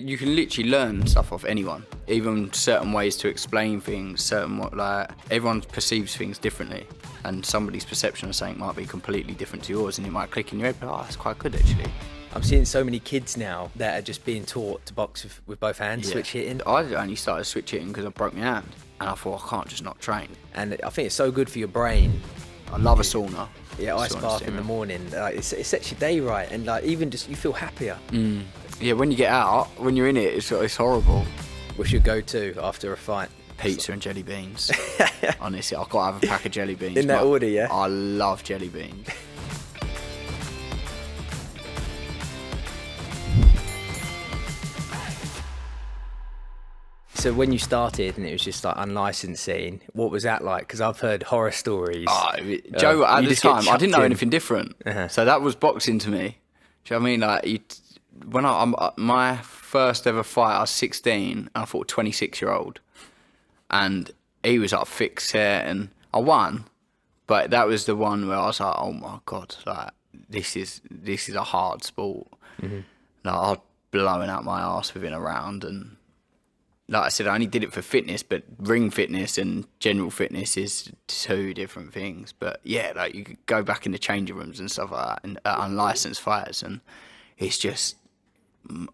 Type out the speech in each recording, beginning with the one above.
you can literally learn stuff off anyone, even certain ways to explain things, everyone perceives things differently, and somebody's perception of something might be completely different to yours, and it might click in your head, but that's quite good actually. I'm seeing so many kids now that are just being taught to box with both hands, switch hitting. I only started switch hitting because I broke my hand, and I thought I can't just not train. And I think it's so good for your brain. I love a sauna. Yeah, ice bath in the morning. It sets your day right, and even just you feel happier. Yeah, when you get out, when you're in it, it's horrible. What's your go-to after a fight? Pizza and jelly beans. Honestly, I've got to have a pack of jelly beans. In that order, yeah? I love jelly beans. So when you started and it was just like unlicensed scene, what was that like? Because I've heard horror stories. Joe, at the time, I didn't know anything different. So that was boxing to me. Do you know what I mean? Like, my first ever fight, I was 16, and I fought a 26-year-old. And he was like thick set, and I won. But that was the one where I was like, oh my God, like, this is a hard sport. Like, I was blowing out my ass within a round, and like I said, I only did it for fitness, but ring fitness and general fitness is two different things. But yeah, like you could go back in the changing rooms and stuff like that, and unlicensed fighters, and it's just,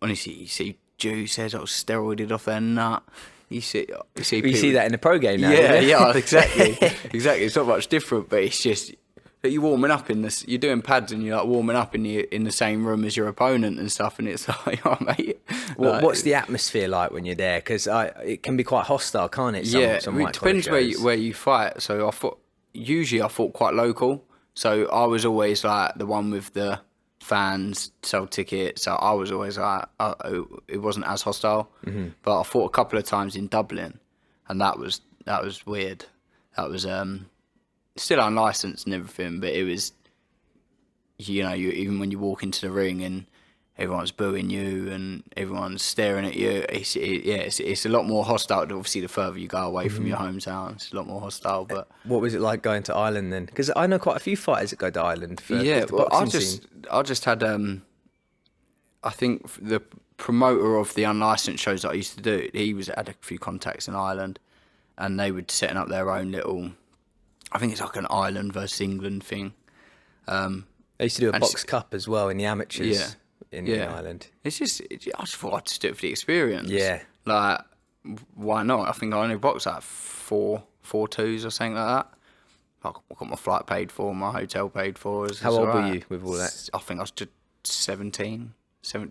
honestly, you see Jews heads all steroided off their nut. You see that in the pro game now. Yeah, exactly. Exactly. It's not much different, but it's just that you're warming up you're doing pads and you're like warming up in the same room as your opponent and stuff, and it's like, oh mate. What's the atmosphere like when you're there? Because it can be quite hostile, can't it? It depends where you fight. So usually I fought quite local. So I was always like the one with the fans, sell tickets. So I was always like, it wasn't as hostile. But I fought a couple of times in Dublin, and that was weird. That was still unlicensed and everything, but it was, even when you walk into the ring and everyone's booing you and everyone's staring at you, it's a lot more hostile. Obviously, the further you go away from your hometown, it's a lot more hostile. But what was it like going to Ireland then? Because I know quite a few fighters that go to Ireland. I just had I think the promoter of the unlicensed shows that I used to do, had a few contacts in Ireland, and they were setting up their own little, I think it's like an Ireland versus England thing. They used to do a box cup as well in the amateurs in Ireland. I just thought I'd just do it for the experience. Yeah. Like, why not? I think I only boxed like 4-2s or something like that. I got my flight paid for, my hotel paid for. How old were you with all that? I think I was just 17,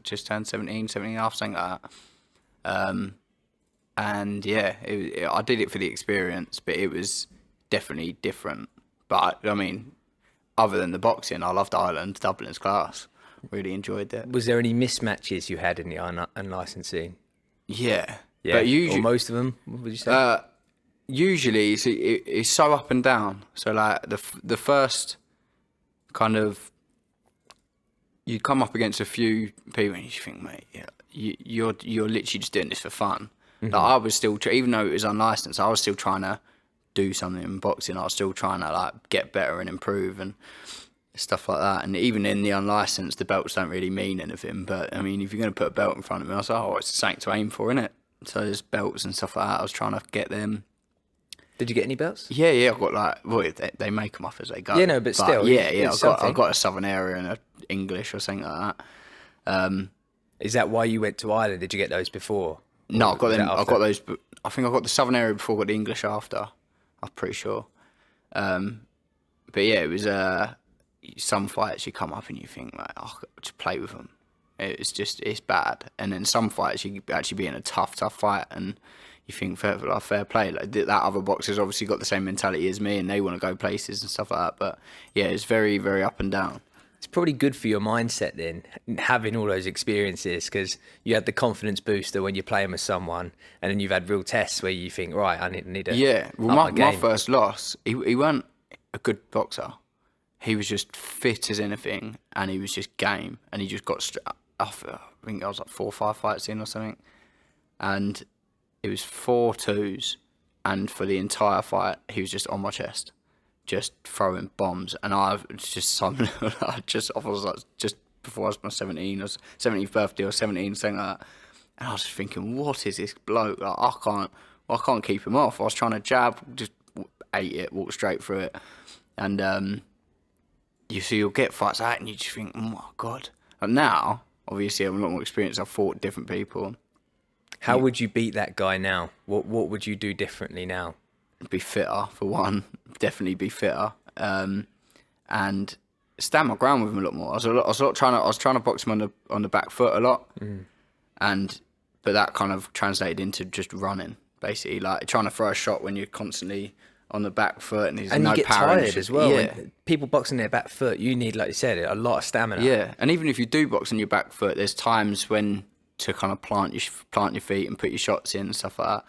just turned 17 and a half, something like that. And yeah, I did it for the experience, but it was definitely different. But I mean, other than the boxing, I loved Ireland. Dublin's class. Really enjoyed that. Was there any mismatches you had in the unlicensed scene? Yeah. But usually, or most of them, would you say? Usually, it's so up and down. So like the first kind of, you come up against a few people and you think, mate, you're literally just doing this for fun. Like, I was still, even though it was unlicensed, I was still trying to do something in boxing. I was still trying to like get better and improve and stuff like that. And even in the unlicensed, the belts don't really mean anything. But I mean, if you're going to put a belt in front of me, I was like, oh, it's something to aim for, innit? So there's belts and stuff like that. I was trying to get them. Did you get any belts? Yeah, I got like, well, they make them up as they go. Yeah, no, but still. Yeah, I got a Southern Area and a English or something like that. Is that why you went to Ireland? Did you get those before? No, I got them. I got those. I think I got the Southern Area before. I got the English after. I'm pretty sure. But yeah, it was some fights you come up and you think like, oh, just play with them. It's bad. And then some fights you actually be in a tough fight and you think fair play. Like that other boxer's obviously got the same mentality as me and they want to go places and stuff like that. But yeah, it's very, very up and down. It's probably good for your mindset then, having all those experiences, because you had the confidence booster when you're playing with someone, and then you've had real tests where you think, right, I need to. Yeah, well, my first loss, he weren't a good boxer. He was just fit as anything, and he was just game, and he just got off. I think I was like 4 or 5 fights in or something, and it was 4-2s, and for the entire fight, he was just on my chest. Just throwing bombs, and I was like, just before I was my 17th birthday or 17, something like that, And I was just thinking, what is this bloke? Like, I can't keep him off. I was trying to jab, just ate it, walked straight through it. And you'll get fights like that and you just think, oh my God. And now, obviously, I'm a lot more experienced. I've fought different people. How would you beat that guy now? What would you do differently now? Be fitter, for one. Definitely be fitter. And stand my ground with him a lot more. I was trying to box him on the back foot a lot. But that kind of translated into just running, basically, like trying to throw a shot when you're constantly on the back foot and there's no power. And you get tired as well. Yeah. When people boxing their back foot, you need, like you said, a lot of stamina. Yeah, and even if you do box on your back foot, there's times when to kind of plant your feet and put your shots in and stuff like that.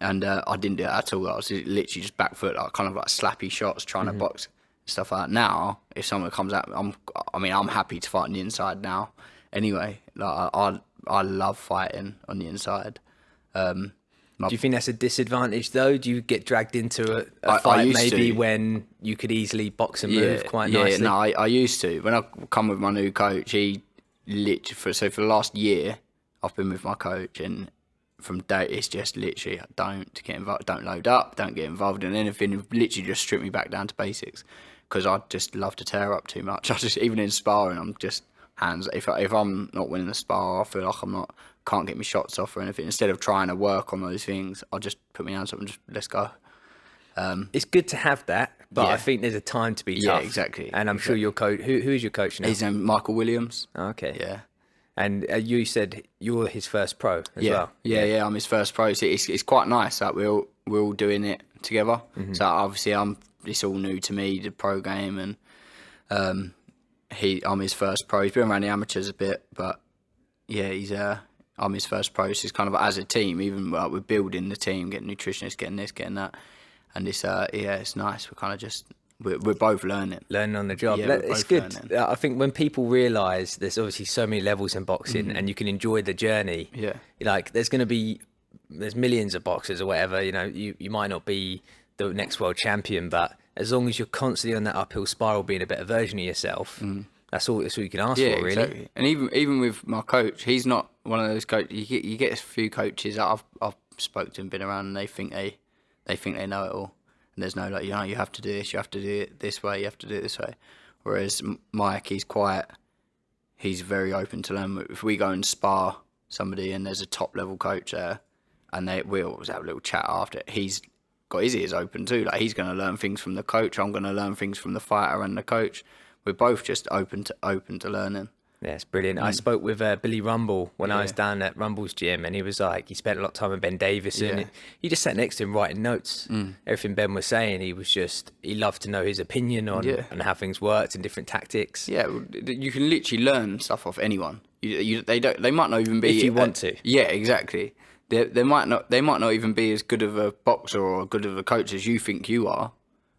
And I didn't do that at all. I was literally just back foot, like kind of like slappy shots, trying to box stuff like that. Now, if someone comes at me, I'm happy to fight on the inside now. Anyway, like I love fighting on the inside. Do you think that's a disadvantage though? Do you get dragged into a fight maybe when you could easily box and move quite nicely? Yeah, no, I used to. When I come with my new coach, he literally, for the last year, I've been with my coach, and from day, it's just literally, don't get involved, don't load up, don't get involved in anything, literally just strip me back down to basics, because I just love to tear up too much. Even in sparring, I'm just hands. If I'm not winning the spar, I feel like can't get me shots off or anything. Instead of trying to work on those things, I'll just put my hands up and just let's go. It's good to have that, but I think there's a time to be tough. Yeah, exactly. And I'm sure your coach, who is your coach now? His name Michael Williams. Okay. Yeah. And you said you're his first pro as well. Yeah, I'm his first pro. So it's quite nice that we're all doing it together. So obviously it's all new to me, the pro game, and I'm his first pro. He's been around the amateurs a bit, but yeah, I'm his first pro. So it's kind of as a team, even like we're building the team, getting nutritionists, getting this, getting that, and it's it's nice. We're kind of just we're both learning on the job. Yeah, it's good. Learning. I think when people realise there's obviously so many levels in boxing, and you can enjoy the journey. Yeah, like there's millions of boxers or whatever. You know, you might not be the next world champion, but as long as you're constantly on that uphill spiral, being a better version of yourself, that's all you can ask for, really. Exactly. And even with my coach, he's not one of those coaches. You get a few coaches that I've spoke to and been around, and they think they know it all. And there's no like, you have to do this, you have to do it this way, you have to do it this way. Whereas Mike, he's very open to learn. If we go and spar somebody and there's a top level coach there, and we always have a little chat after, he's got his ears open too. Like he's going to learn things from the coach. I'm going to learn things from the fighter and the coach. We're both just open to learning. Yeah, it's brilliant. I spoke with Billy Rumble when I was down at Rumble's gym, and he was like, he spent a lot of time with Ben Davison. Yeah. He just sat next to him writing notes. Everything Ben was saying, he loved to know his opinion on how things worked and different tactics. Yeah, you can literally learn stuff off anyone. They might not even be, if you want to. Yeah, exactly. They might not even be as good of a boxer or good of a coach as you think you are,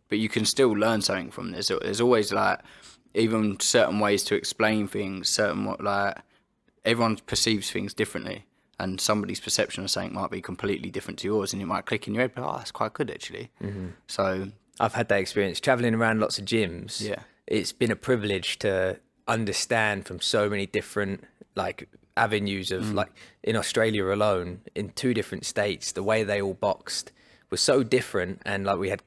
but you can still learn something from this. There's always like even certain ways to explain things, everyone perceives things differently, and somebody's perception of something might be completely different to yours, and it might click in your head, but that's quite good actually. So I've had that experience traveling around lots of gyms. Yeah, it's been a privilege to understand from so many different avenues of in Australia alone, in 2 different states, the way they all boxed was so different, and we had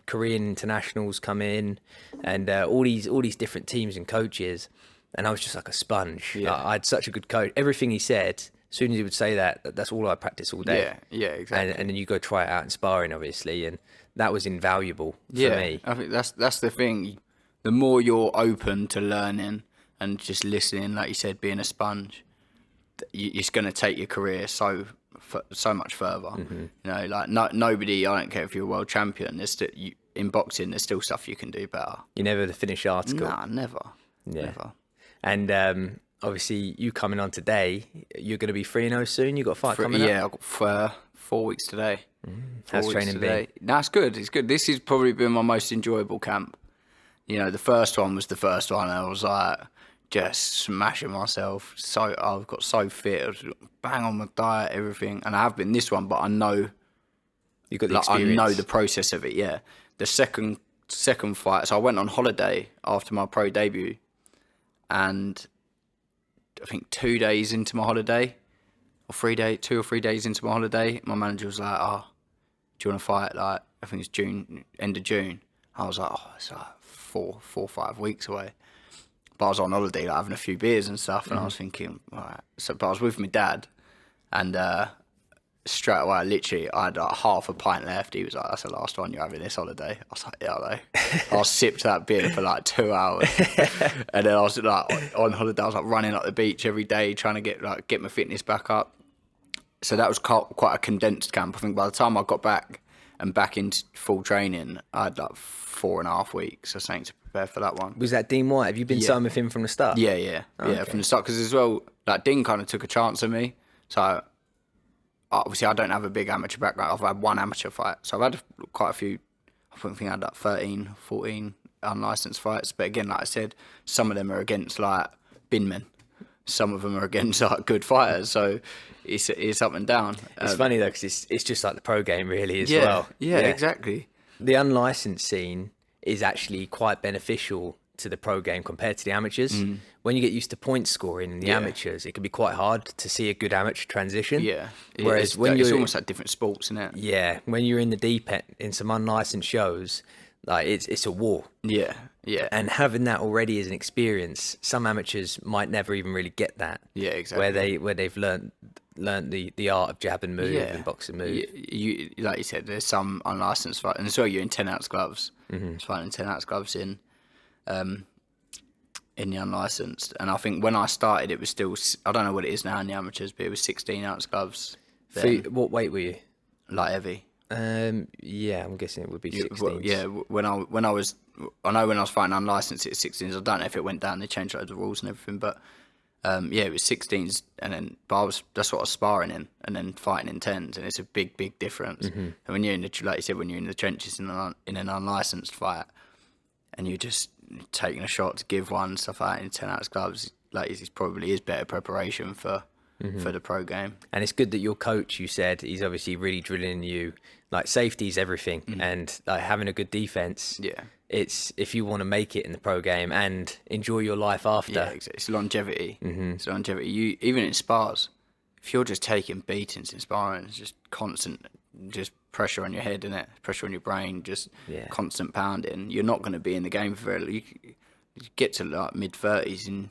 Korean internationals come in, and all these different teams and coaches, and I was just like a sponge. I had such a good coach. Everything he said, as soon as he would say that's all I practice all day. Yeah, exactly. And then you go try it out in sparring, obviously, and that was invaluable for me. I think that's the thing. The more you're open to learning and just listening, like you said, being a sponge, it's going to take your career so much further. Nobody, I don't care if you're a world champion, in boxing there's still stuff you can do better. You're never the finished article. Nah, never. And obviously you coming on today, you're going to be 3-0 soon. You got a fight coming up? Yeah, I've got 4 weeks today. How's training been? No, it's good. This has probably been my most enjoyable camp. The first one was the first one, and I was like just smashing myself. So I've got so fit. I was bang on my diet, everything, and I have been this one. But I know you got the experience. I know the process of it. Yeah, the second fight. So I went on holiday after my pro debut, and I think 2 days into my holiday, 2 or 3 days into my holiday, my manager was like, "Oh, do you want to fight?" Like, I think it's end of June. I was like, "Oh, it's like 4 or 5 weeks away." But I was on holiday, like having a few beers and stuff, and I was thinking, all right. But I was with my dad, and straight away, I had like half a pint left. He was like, "That's the last one you're having this holiday." I was like, "Yeah, I know." I sipped that beer for like 2 hours, and then I was like on holiday. I was like running up the beach every day, trying to get my fitness back up. So that was quite a condensed camp. I think by the time I got back into full training, I had like 4.5 weeks or something to prepare for that one. Was that Dean White? Have you been signed with him from the start? Yeah, from the start. Because as well, like Dean kind of took a chance on me. So obviously I don't have a big amateur background. I've had one amateur fight. So I've had quite a few, I think I had like 13, 14 unlicensed fights. But again, like I said, some of them are against like binmen. Some of them are against like good fighters. So it's up and down. It's funny though, because it's just like the pro game really as well. Yeah, exactly. The unlicensed scene is actually quite beneficial to the pro game compared to the amateurs. When you get used to point scoring in the amateurs, it can be quite hard to see a good amateur transition. Yeah. Whereas it's almost like different sports, isn't it? Yeah. When you're in the deep end, in some unlicensed shows, like it's a war. Yeah. And having that already as an experience, some amateurs might never even really get that. Yeah, exactly. Where they've learned the art of jab and move and box and move. You like you said, there's some unlicensed fight, and as well you're in 10-ounce gloves. It's fighting 10-ounce gloves in the unlicensed. And I think when I started, it was still, I don't know what it is now in the amateurs, but it was 16-ounce gloves. What weight were you? Light heavy. Yeah, I'm guessing it would be 16s. Yeah, when I was fighting unlicensed, it was 16s. I don't know if it went down. They changed loads of rules and everything, but it was 16s, and then that's what I was sparring in, and then fighting in 10s, and it's a big difference. And when you're like you said, when you're in the trenches in an unlicensed fight, and you're just taking a shot to give one, stuff like that in 10-ounce gloves, like it probably is better preparation for the pro game. And it's good that your coach, you said, he's obviously really drilling you. Like, safety is everything, and like having a good defense. Yeah. It's if you want to make it in the pro game and enjoy your life after. Yeah, exactly. It's longevity. It's longevity. You even in spars, if you're just taking beatings in sparring, it's just constant, just pressure on your head, innit? Pressure on your brain, just constant pounding. You're not going to be in the game for very long. You get to like mid-30s and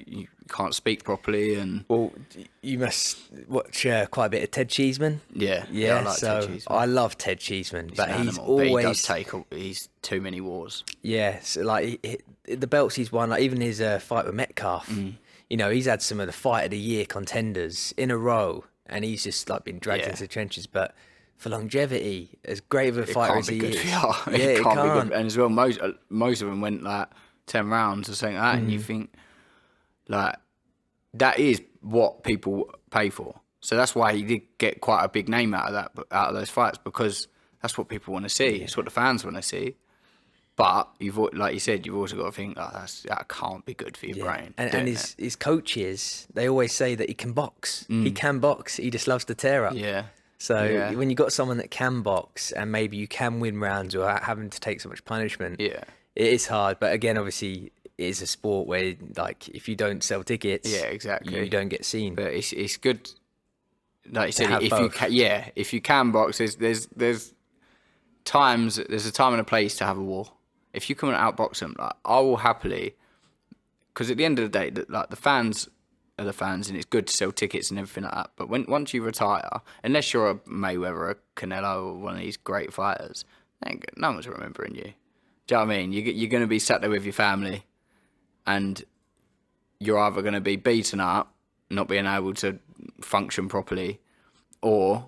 you can't speak properly. And well, you must watch quite a bit of Ted Cheeseman. Yeah, I like Ted Cheeseman. I love Ted Cheeseman, but he's always always he does take he's too many wars. Yeah, so like the belts he's won, like even his fight with Metcalf. You know, he's had some of the fight of the year contenders in a row, and he's just like been dragged into the trenches. But for longevity, as great of a fighter as he is, it can't be good. And as well, most of them went like 10 rounds or something like that, and you think like that is what people pay for. So that's why he did get quite a big name out of those fights, because that's what people want to see. It's what the fans want to see. But like you said, you've also got to think, that can't be good for your brain. And his coaches, they always say that he can box. He can box. He just loves to tear up. Yeah. So when you got someone that can box, and maybe you can win rounds without having to take so much punishment, it is hard. But again, obviously, it is a sport where, like, if you don't sell tickets, you don't get seen. But it's good, like you said, if you can box, there's a time and a place to have a war. If you come and outbox them, like, I will happily, because at the end of the day, like, the fans are the fans, and it's good to sell tickets and everything like that. But once you retire, unless you're a Mayweather, a Canelo, or one of these great fighters, no one's remembering you. Do you know what I mean? You're going to be sat there with your family, and you're either going to be beaten up, not being able to function properly, or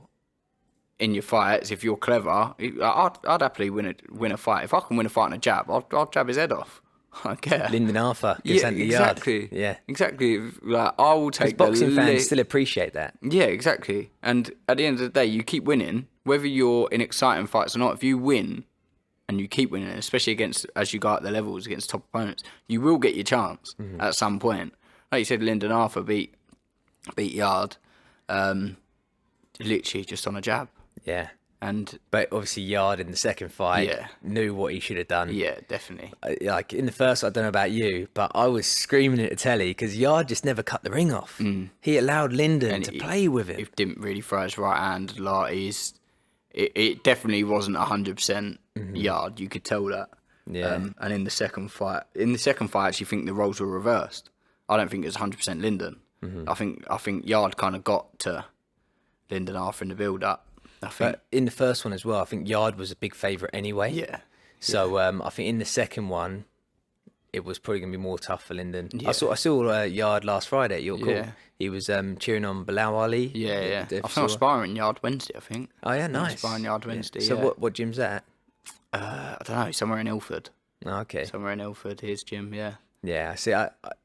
in your fights, if you're clever, I'd happily win a fight. If I can win a fight on a jab, I'll jab his head off. I don't care. Lyndon Arthur gets sent to the yard. Yeah, exactly. Like, I will take boxing fans still appreciate that. Yeah, exactly. And at the end of the day, you keep winning, whether you're in exciting fights or not. If you win, and you keep winning, especially as you go up the levels against top opponents, you will get your chance at some point. Like you said, Lyndon Arthur beat Yard, literally just on a jab. Yeah. But obviously Yard in the second fight knew what he should have done. Yeah, definitely. Like in the first, I don't know about you, but I was screaming at the telly because Yard just never cut the ring off. He allowed Lyndon to play with him. He didn't really throw his right hand. Like it definitely wasn't 100% Yard. You could tell that. Yeah. And in the second fight, I actually think the roles were reversed. I don't think it was 100% Lyndon. I think Yard kind of got to Lyndon after in the build-up. But in the first one as well, I think Yard was a big favourite anyway. Yeah. So I think in the second one, it was probably going to be more tough for Lyndon. Yeah. I saw Yard last Friday at your call. Yeah. He was cheering on Bilal Ali. Yeah. I think I was sparring Yard Wednesday, I think. Oh, yeah, nice. Sparring Yard Wednesday, So what gym's that? I don't know, somewhere in Ilford. Oh, okay. Somewhere in Ilford, his gym, yeah. Yeah, see,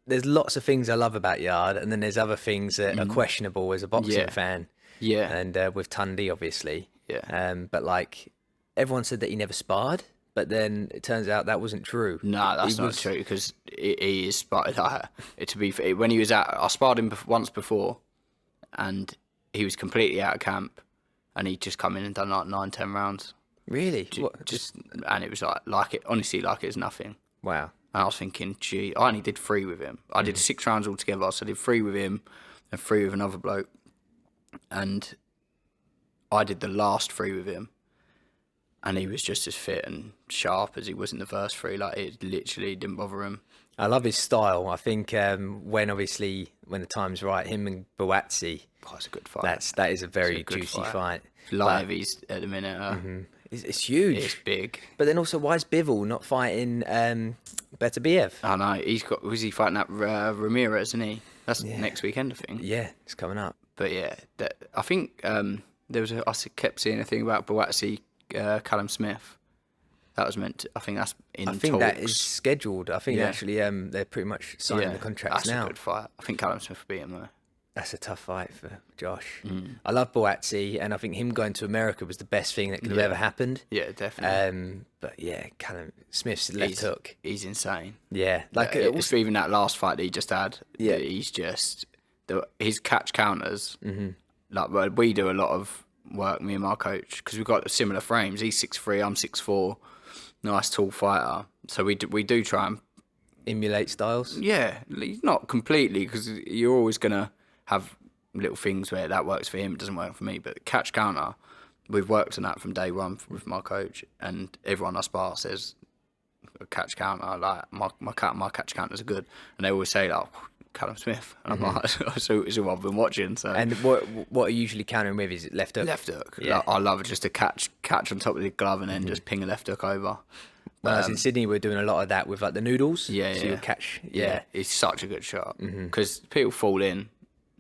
there's lots of things I love about Yard, and then there's other things that are questionable as a boxing fan. Yeah. And with Tundi, obviously. Yeah. But like, everyone said that he never sparred, but then it turns out that wasn't true. No, that's not true, because he is sparred. To be fair, when he was I sparred him once before, and he was completely out of camp, and he just come in and done like 9-10 rounds. Really? And it was like it honestly, like it was nothing. Wow. And I was thinking, gee, I only did 3 with him. I did 6 rounds altogether, so I did 3 with him and 3 with another bloke. And I did the last 3 with him, and he was just as fit and sharp as he was in the first 3. Like, it literally didn't bother him. I love his style. I think when the time's right, him and Boazzi. Oh, it's a good fight. That is a very juicy fight. Live, he's at the minute. It's huge. It's big. But then also, why is Bivol not fighting Beterbiev? I know. Was he fighting that Ramirez, isn't he? That's next weekend, I think. Yeah, it's coming up. But yeah, I think I kept seeing a thing about Boazzi, Callum Smith. That was meant to, I think that's in talks. I think that is scheduled. I think actually they're pretty much signing the contracts now. That's a good fight. I think Callum Smith will beat him though. That's a tough fight for Josh. I love Boazzi, and I think him going to America was the best thing that could have ever happened. Yeah, definitely. But yeah, Callum Smith's left hook. He's insane. Yeah, like even that last fight that he just had. Yeah, he's just his catch counters. Like we do a lot of work, me and my coach, because we've got similar frames. He's 6'3", I'm 6'4", nice tall fighter. So we do try and emulate styles. Yeah, not completely, because you're always gonna have little things where that works for him, it doesn't work for me. But catch counter, we've worked on that from day one with my coach, and everyone I spar says a catch counter, like my catch counters are good, and they always say like Callum Smith, and I'm like, so it's all I've been watching. So and what are you usually countering with? Is it left hook? Left hook. Yeah. I love it, just to catch on top of the glove and then just ping a left hook over. When I was in Sydney, we were doing a lot of that with like the noodles. Yeah, so you'll catch. Yeah, it's such a good shot because people fall in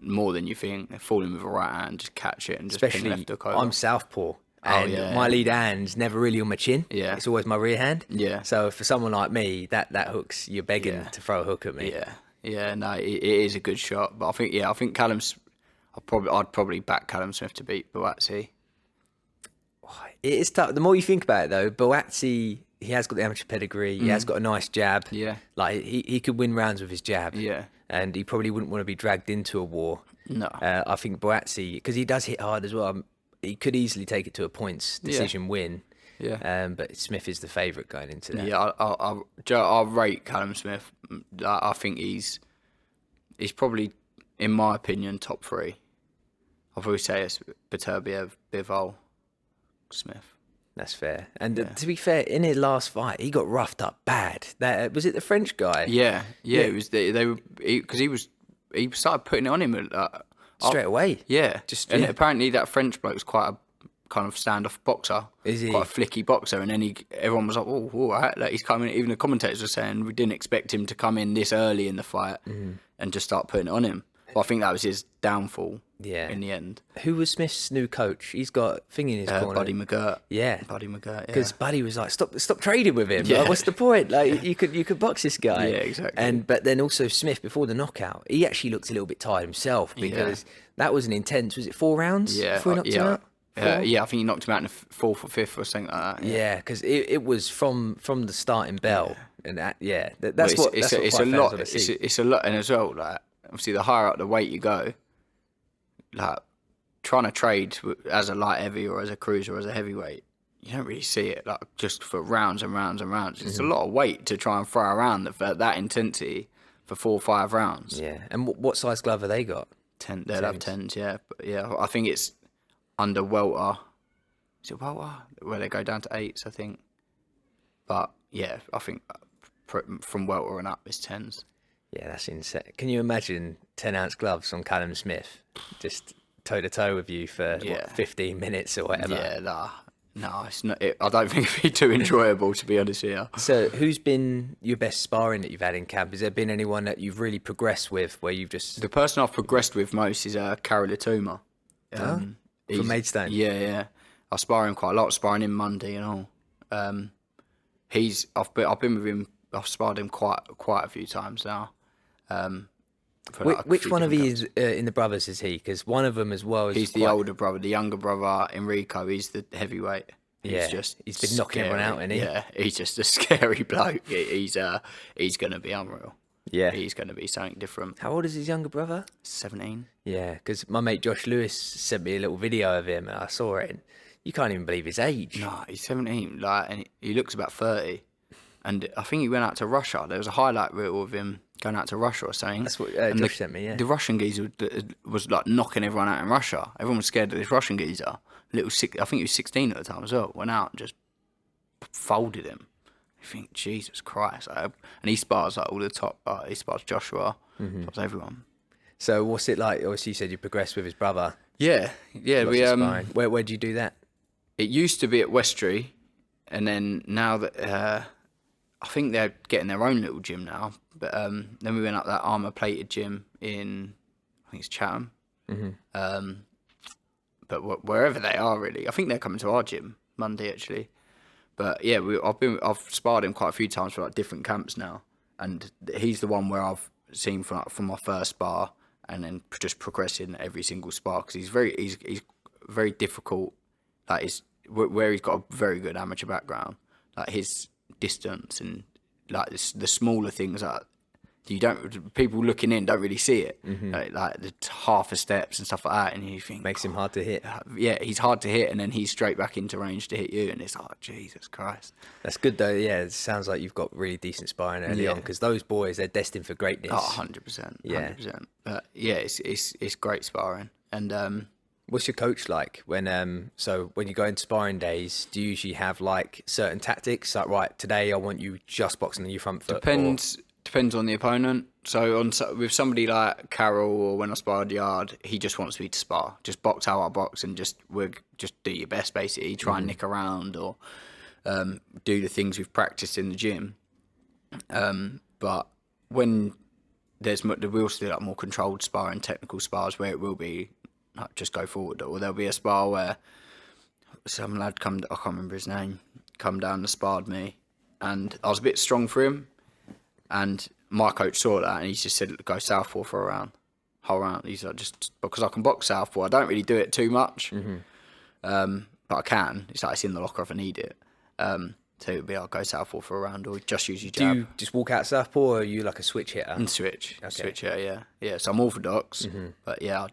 more than you think. They fall in with a right hand, just catch it and just ping a left hook over. I'm southpaw. And my lead hand's never really on my chin. Yeah. It's always my rear hand. Yeah. So for someone like me, that hooks, you're begging to throw a hook at me. Yeah. Yeah, no, it is a good shot. But I think Callum's, I'd probably back Callum Smith to beat Boazzi. It is tough. The more you think about it though, Boazzi, he has got the amateur pedigree. He has got a nice jab. Yeah. Like he could win rounds with his jab. Yeah. And he probably wouldn't want to be dragged into a war. No. I think Boazzi, because he does hit hard as well, he could easily take it to a points decision win. Yeah. But Smith is the favourite going into that. Yeah, I rate Callum Smith. I think he's probably, in my opinion, top 3. I'll probably say it's Beterbiev, Bivol, Smith. That's fair. And to be fair, in his last fight, he got roughed up bad. Was it the French guy? Yeah. It was because he started putting it on him straight away. Yeah, and apparently that French bloke was quite a kind of standoff boxer. Is he? Quite a flicky boxer, and then everyone was like, "Oh, all right." Like he's coming. Even the commentators were saying we didn't expect him to come in this early in the fight and just start putting it on him. Well, I think that was his downfall. Yeah. In the end. Who was Smith's new coach? He's got a thing in his corner. Buddy McGirt. Yeah. Buddy McGirt. Because Buddy was like, "Stop trading with him. Yeah. Like, what's the point? Like you could box this guy." Yeah, exactly. But then also Smith before the knockout, he actually looked a little bit tired himself because that was an intense. Was it 4 rounds? Yeah. Before he knocked him out. I think he knocked him out in the 4th or 5th or something like that. Yeah, because it was from the starting bell, and that's what it's a lot. It's a lot, and as well, like obviously the higher up the weight you go, like trying to trade as a light heavy or as a cruiser or as a heavyweight, you don't really see it like just for rounds and rounds and rounds. It's a lot of weight to try and throw around that intensity for 4 or 5 rounds. Yeah. And what size glove have they got? 10. They'll have 10s, yeah. But yeah, I think it's under welter. Is it welter? Where they go down to 8s, I think. But yeah, I think from welter and up is 10s. Yeah, that's insane. Can you imagine 10-ounce gloves on Callum Smith, just toe to toe with you for 15 minutes or whatever? Yeah, no, it's not. I don't think it'd be too enjoyable, to be honest here. So, who's been your best sparring that you've had in camp? Has there been anyone that you've really progressed with, where you've just... The person I've progressed with most is Carol Atuma. From Maidstone? Yeah. I spar him quite a lot, sparring him Monday and all. I've been with him. I've sparred him quite a few times now. Which one of you is in the brothers is he? Because one of them as well is... He's the older brother. The younger brother, Enrico, he's the heavyweight. He's been knocking everyone out, isn't he? Yeah, he's just a scary bloke. He's going to be unreal. Yeah. He's going to be something different. How old is his younger brother? 17. Yeah, because my mate Josh Lewis sent me a little video of him and I saw it and you can't even believe his age. No, he's 17, and he looks about 30. And I think he went out to Russia. There was a highlight reel of him going out to Russia or something. That's what Josh sent me, yeah. The Russian geezer was like knocking everyone out in Russia. Everyone was scared of this Russian geezer. I think he was 16 at the time as well. Went out and just folded him. You think, Jesus Christ. And he spars like all the top. He spars Joshua. Spars everyone. So what's it like? Obviously you said you progressed with his brother. Yeah. Where do you do that? It used to be at Westry. And then now that... I think they're getting their own little gym now, but then we went up that armour-plated gym in, I think it's Chatham. But wherever they are, really, I think they're coming to our gym Monday actually. But yeah, I've sparred him quite a few times for like different camps now, and he's the one where I've seen from my first spar and then just progressing every single spar because he's very difficult. Like where he's got a very good amateur background, like his distance and like the smaller things that people looking in don't really see it, like the half a steps and stuff like that, and you think makes him hard to hit. Yeah, he's hard to hit, and then he's straight back into range to hit you, and it's like, Jesus Christ. That's good though. Yeah, it sounds like you've got really decent sparring early on because those boys, they're destined for greatness. 100%. Yeah, 100%. But yeah, it's great sparring. And what's your coach like when so when you go into sparring days, do you usually have like certain tactics like, right, today I want you just boxing on your front foot? Depends on the opponent. So with somebody like Carol or when I sparred Yard, he just wants me to spar, just box how I box, and just do your best basically. Try and nick around or do the things we've practiced in the gym. But when we also do like more controlled sparring, technical spars where it will be like just go forward, or there'll be a spar where some lad I can't remember his name, come down and sparred me, and I was a bit strong for him, and my coach saw that and he just said go southpaw for a round, whole round. He's like, just because I can box southpaw, I don't really do it too much, but I can. It's like it's in the locker if I need it. So it would be I'll go southpaw for a round or just use your jab. Do you just walk out southpaw or are you like a switch hitter? And switch hitter, yeah. So I'm orthodox, but yeah,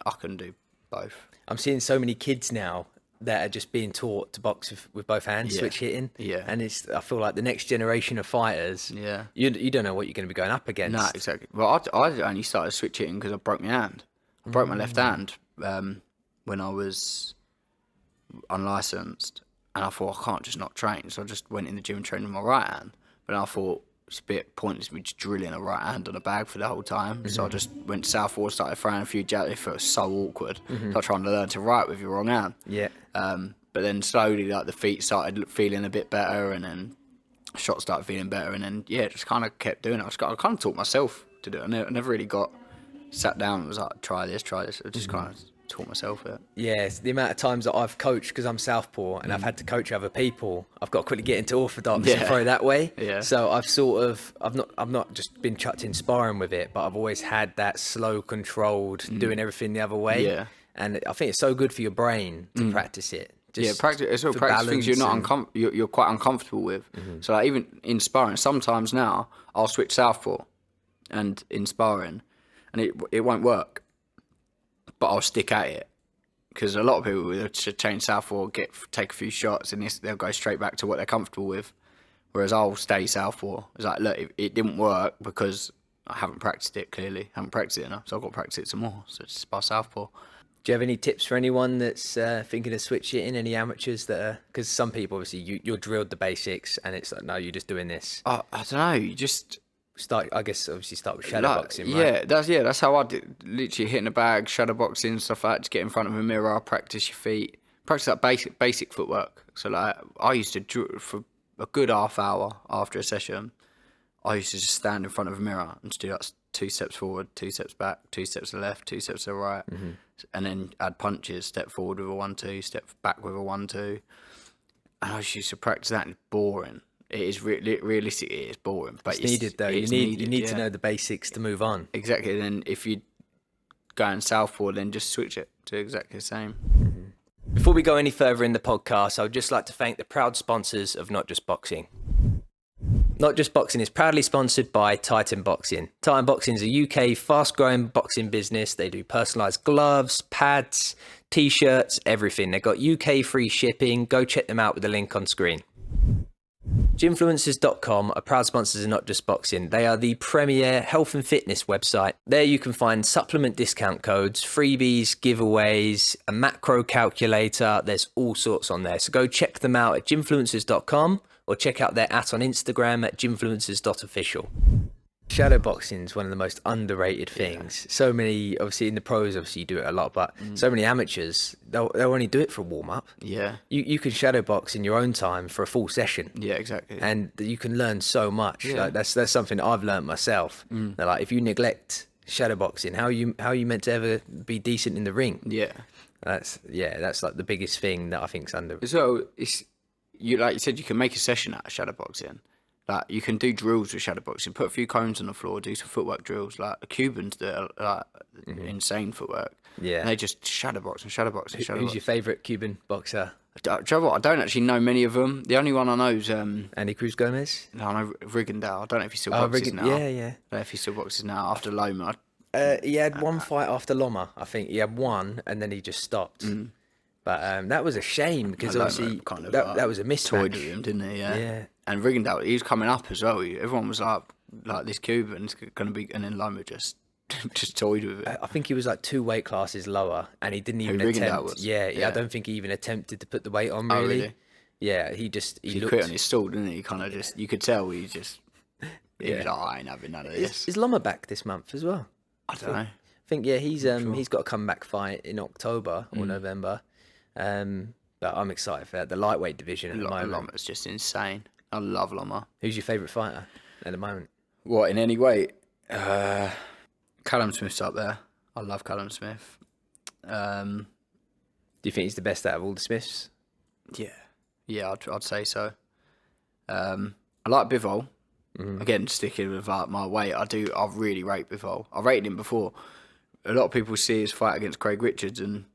I can do both. I'm seeing so many kids now that are just being taught to box with both hands, switch hitting. Yeah. And I feel like the next generation of fighters, you don't know what you're going to be going up against. No, exactly. Well, I only started switch hitting because I broke my hand. I broke my left hand when I was unlicensed. And I thought, I can't just not train. So I just went in the gym and trained with my right hand. But I thought, it's a bit pointless me just drilling a right hand on a bag for the whole time. So I just went southpaw, started throwing a few jabs. It felt so awkward. So I trying to learn to right with your wrong hand. Yeah. But then slowly, like the feet started feeling a bit better, and then shots started feeling better, and then just kind of kept doing it. I kind of taught myself to do it. I never really sat down and was like, try this. I just kind of taught myself it. Yeah, it's the amount of times that I've coached because I'm southpaw and I've had to coach other people. I've got to quickly get into orthodox and throw that way. Yeah. So I've not just been chucked in sparring with it, but I've always had that slow, controlled, doing everything the other way. Yeah. And I think it's so good for your brain to practice it. Practice things you're quite uncomfortable with. So like even in sparring, sometimes now I'll switch southpaw and in sparring, and it won't work. But I'll stick at it because a lot of people will change southpaw, take a few shots, and they'll go straight back to what they're comfortable with. Whereas I'll stay southpaw. It's like, look, it didn't work because I haven't practiced it, clearly. I haven't practiced it enough, so I've got to practice it some more. So just spar southpaw. Do you have any tips for anyone that's thinking of switching in? Any amateurs that are... Because some people, obviously, you're drilled the basics, and it's like, no, you're just doing this. I don't know, you just... Start with shadowboxing, right? That's how I did. Literally hitting a bag, shadowboxing, stuff like that. Just get in front of a mirror, practice your feet. Practice that basic footwork. So, like, I used to, for a good half hour after a session, I used to just stand in front of a mirror and just do like 2 steps forward, 2 steps back, 2 steps to the left, 2 steps to the right. And then add punches, step forward with a 1-2, step back with a 1-2. And I just used to practice that, and it's boring. It is realistic. It is boring, but it's needed though. You need to know the basics to move on. Exactly. Then if you go in southpaw, then just switch it to exactly the same. Before we go any further in the podcast, I would just like to thank the proud sponsors of Not Just Boxing. Not Just Boxing is proudly sponsored by Titan Boxing. Titan Boxing is a UK fast-growing boxing business. They do personalised gloves, pads, t-shirts, everything. They've got UK free shipping. Go check them out with the link on screen. Gymfluencers.com are proud sponsors of Not Just Boxing. They are the premier health and fitness website. There you can find supplement discount codes, freebies, giveaways, a macro calculator. There's all sorts on there. So go check them out at gymfluencers.com or check out their on Instagram at gymfluencers.official. Shadowboxing is one of the most underrated things. Yeah. So many, obviously in the pros, obviously you do it a lot, but so many amateurs, they'll only do it for a warm-up. Yeah. You can shadowbox in your own time for a full session. Yeah, exactly. And you can learn so much. Yeah. Like that's something I've learned myself. That, like, if you neglect shadowboxing, how are you meant to ever be decent in the ring? Yeah. That's like the biggest thing that I think's under. So it's like you said, you can make a session out of shadowboxing. Like, you can do drills with shadowboxing, put a few cones on the floor, do some footwork drills. Like, the Cubans do like insane footwork. Yeah. And they just shadowbox. Who's your favourite Cuban boxer? Do you know what? I don't actually know many of them. The only one I know is... Andy Cruz Gomez? No, I know Rigondeaux. I don't know if he still boxes now. Yeah. I don't know if he still boxes now after Loma. He had one fight after Loma, I think. He had one, and then he just stopped. But that was a shame, because obviously that was a mismatch. Toyed with him, didn't he? Yeah. And Rigondeaux, he was coming up as well. Everyone was like this Cuban's going to be... And then Loma just toyed with it. I think he was like 2 weight classes lower, and he didn't even attempt. Yeah, I don't think he even attempted to put the weight on, really. Oh, really? Yeah, he quit on his stall, didn't he? He kind of just... You could tell he was like, I ain't having none of this. Is Loma back this month as well? I don't know. I think, yeah, he's got a comeback fight in October or November. But I'm excited for that. The lightweight division at the moment. Loma's just insane. I love Loma. Who's your favourite fighter at the moment? What, in any weight? Callum Smith's up there. I love Callum Smith. Do you think he's the best out of all the Smiths? Yeah, I'd say so. I like Bivol. Again, sticking with my weight, I really rate Bivol. I rated him before. A lot of people see his fight against Craig Richards and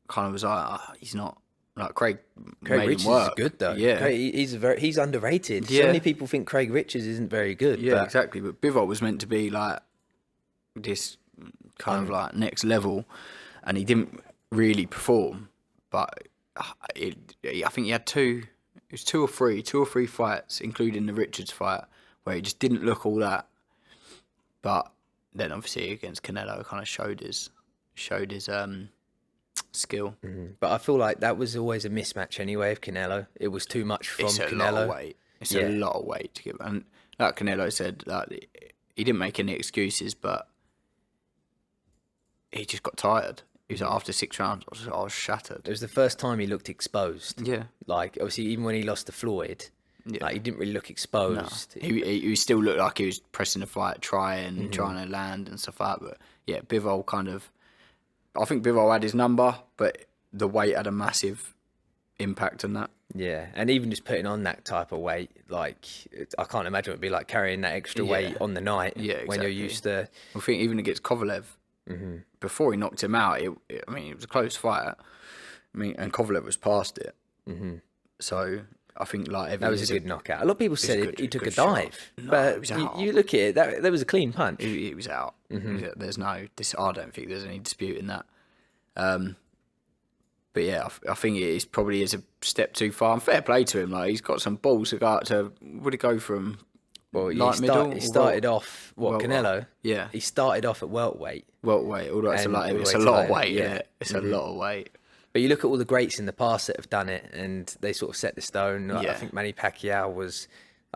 kind of was like, he's not. Like, Craig made Richards him work. Is good though. Yeah, he's underrated. Yeah. So many people think Craig Richards isn't very good. Yeah, exactly. But Bivol was meant to be like this kind of like next level, and he didn't really perform. But I think he had two or three fights, including the Richards fight, where he just didn't look all that. But then obviously against Canelo, kind of showed his skill. But I feel like that was always a mismatch anyway of Canelo. It was too much from Canelo. It's a lot of weight. It's a lot of weight to give. And like Canelo said, like, he didn't make any excuses, but he just got tired. He was like, after 6 rounds, I was shattered. It was the first time he looked exposed. Yeah. Like, obviously, even when he lost to Floyd, like, he didn't really look exposed. No. He still looked like he was pressing the fight, trying to land and stuff like that. But yeah, Bivol kind of... I think Bivol had his number, but the weight had a massive impact on that. Yeah, and even just putting on that type of weight, like, I can't imagine it would be like carrying that extra weight on the night when you're used to... I think even against Kovalev, before he knocked him out, it was a close fight. And Kovalev was past it. So I think like... That was a good knockout. A lot of people said he took a dive, no, but you look at it, that was a clean punch. He was out. There's no... I don't think there's any dispute in that. But yeah, I think it is probably is a step too far. And fair play to him. Like, he's got some balls to go out to. Would he go from? Well, Middle. he started off Canelo. Yeah. He started off at welterweight. Welterweight. Although it's a lot of weight. Yeah, it's a lot of weight. But you look at all the greats in the past that have done it, and they sort of set the stone. Like, Yeah. I think Manny Pacquiao was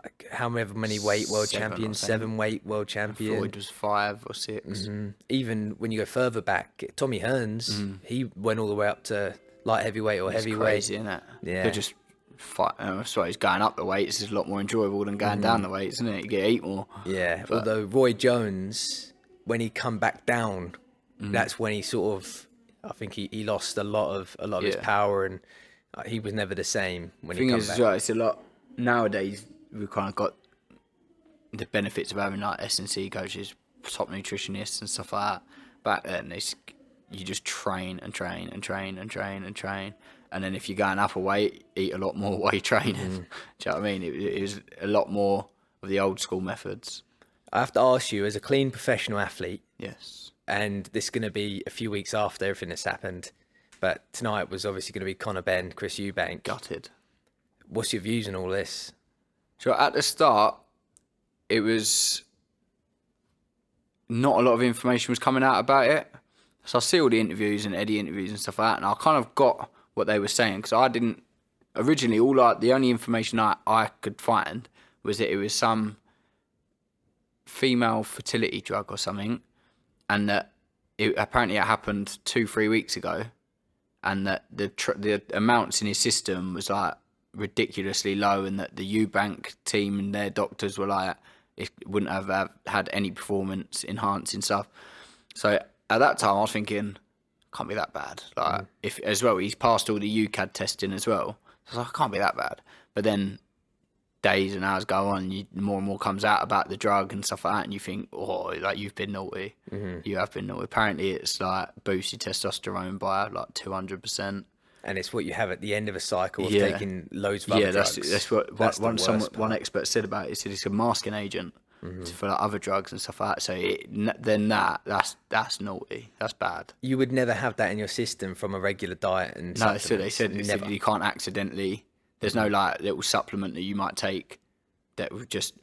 like however many weight world champion, 7 weight world champion. Floyd was 5 or 6. Even when you go further back, Tommy Hearns, he went all the way up to light heavyweight or heavyweight. Crazy, isn't it? Yeah. They're just fight. I suppose going up the weights is a lot more enjoyable than going down the weights, isn't it? You get to eat more. Yeah. But although Roy Jones, when he come back down, that's when he sort of, I think he lost a lot of his power, and he was never the same when he come back. Well, it's a lot nowadays. We've kind of got the benefits of having like S&C coaches, top nutritionists and stuff like that. Back then, you just train and train and train and train and train. And then if you're going up a weight, eat a lot more while you're training. Do you know what I mean? It was a lot more of the old school methods. I have to ask you, as a clean professional athlete, Yes. and this is going to be a few weeks after everything that's happened, but tonight was obviously going to be Conor Benn, Chris Eubank. Gutted. What's your views on all this? So at the start, it was not a lot of information was coming out about it. So I see all the interviews and Eddie interviews and stuff like that, and I kind of got what they were saying, because I didn't originally. The only information I could find was that it was some female fertility drug or something, and that apparently it happened 2-3 weeks ago, and that the amounts in his system was like ridiculously low, and that the Eubank team and their doctors were like, it wouldn't have had any performance enhancing stuff. So at that time I was thinking, can't be that bad. Like, if as well he's passed all the UCAD testing as well, so I was like, can't be that bad. But then days and hours go on, more and more comes out about the drug and stuff like that, and you think, oh, like, you've been naughty. You have been naughty. Apparently it's like boosted testosterone by like 200%. And it's what you have at the end of a cycle of taking loads of other drugs. That's what one expert said about it. He said it's a masking agent for like other drugs and stuff like that. So that's naughty. That's bad. You would never have that in your system from a regular diet and no. So they said you can't accidentally. There's no like little supplement that you might take that would just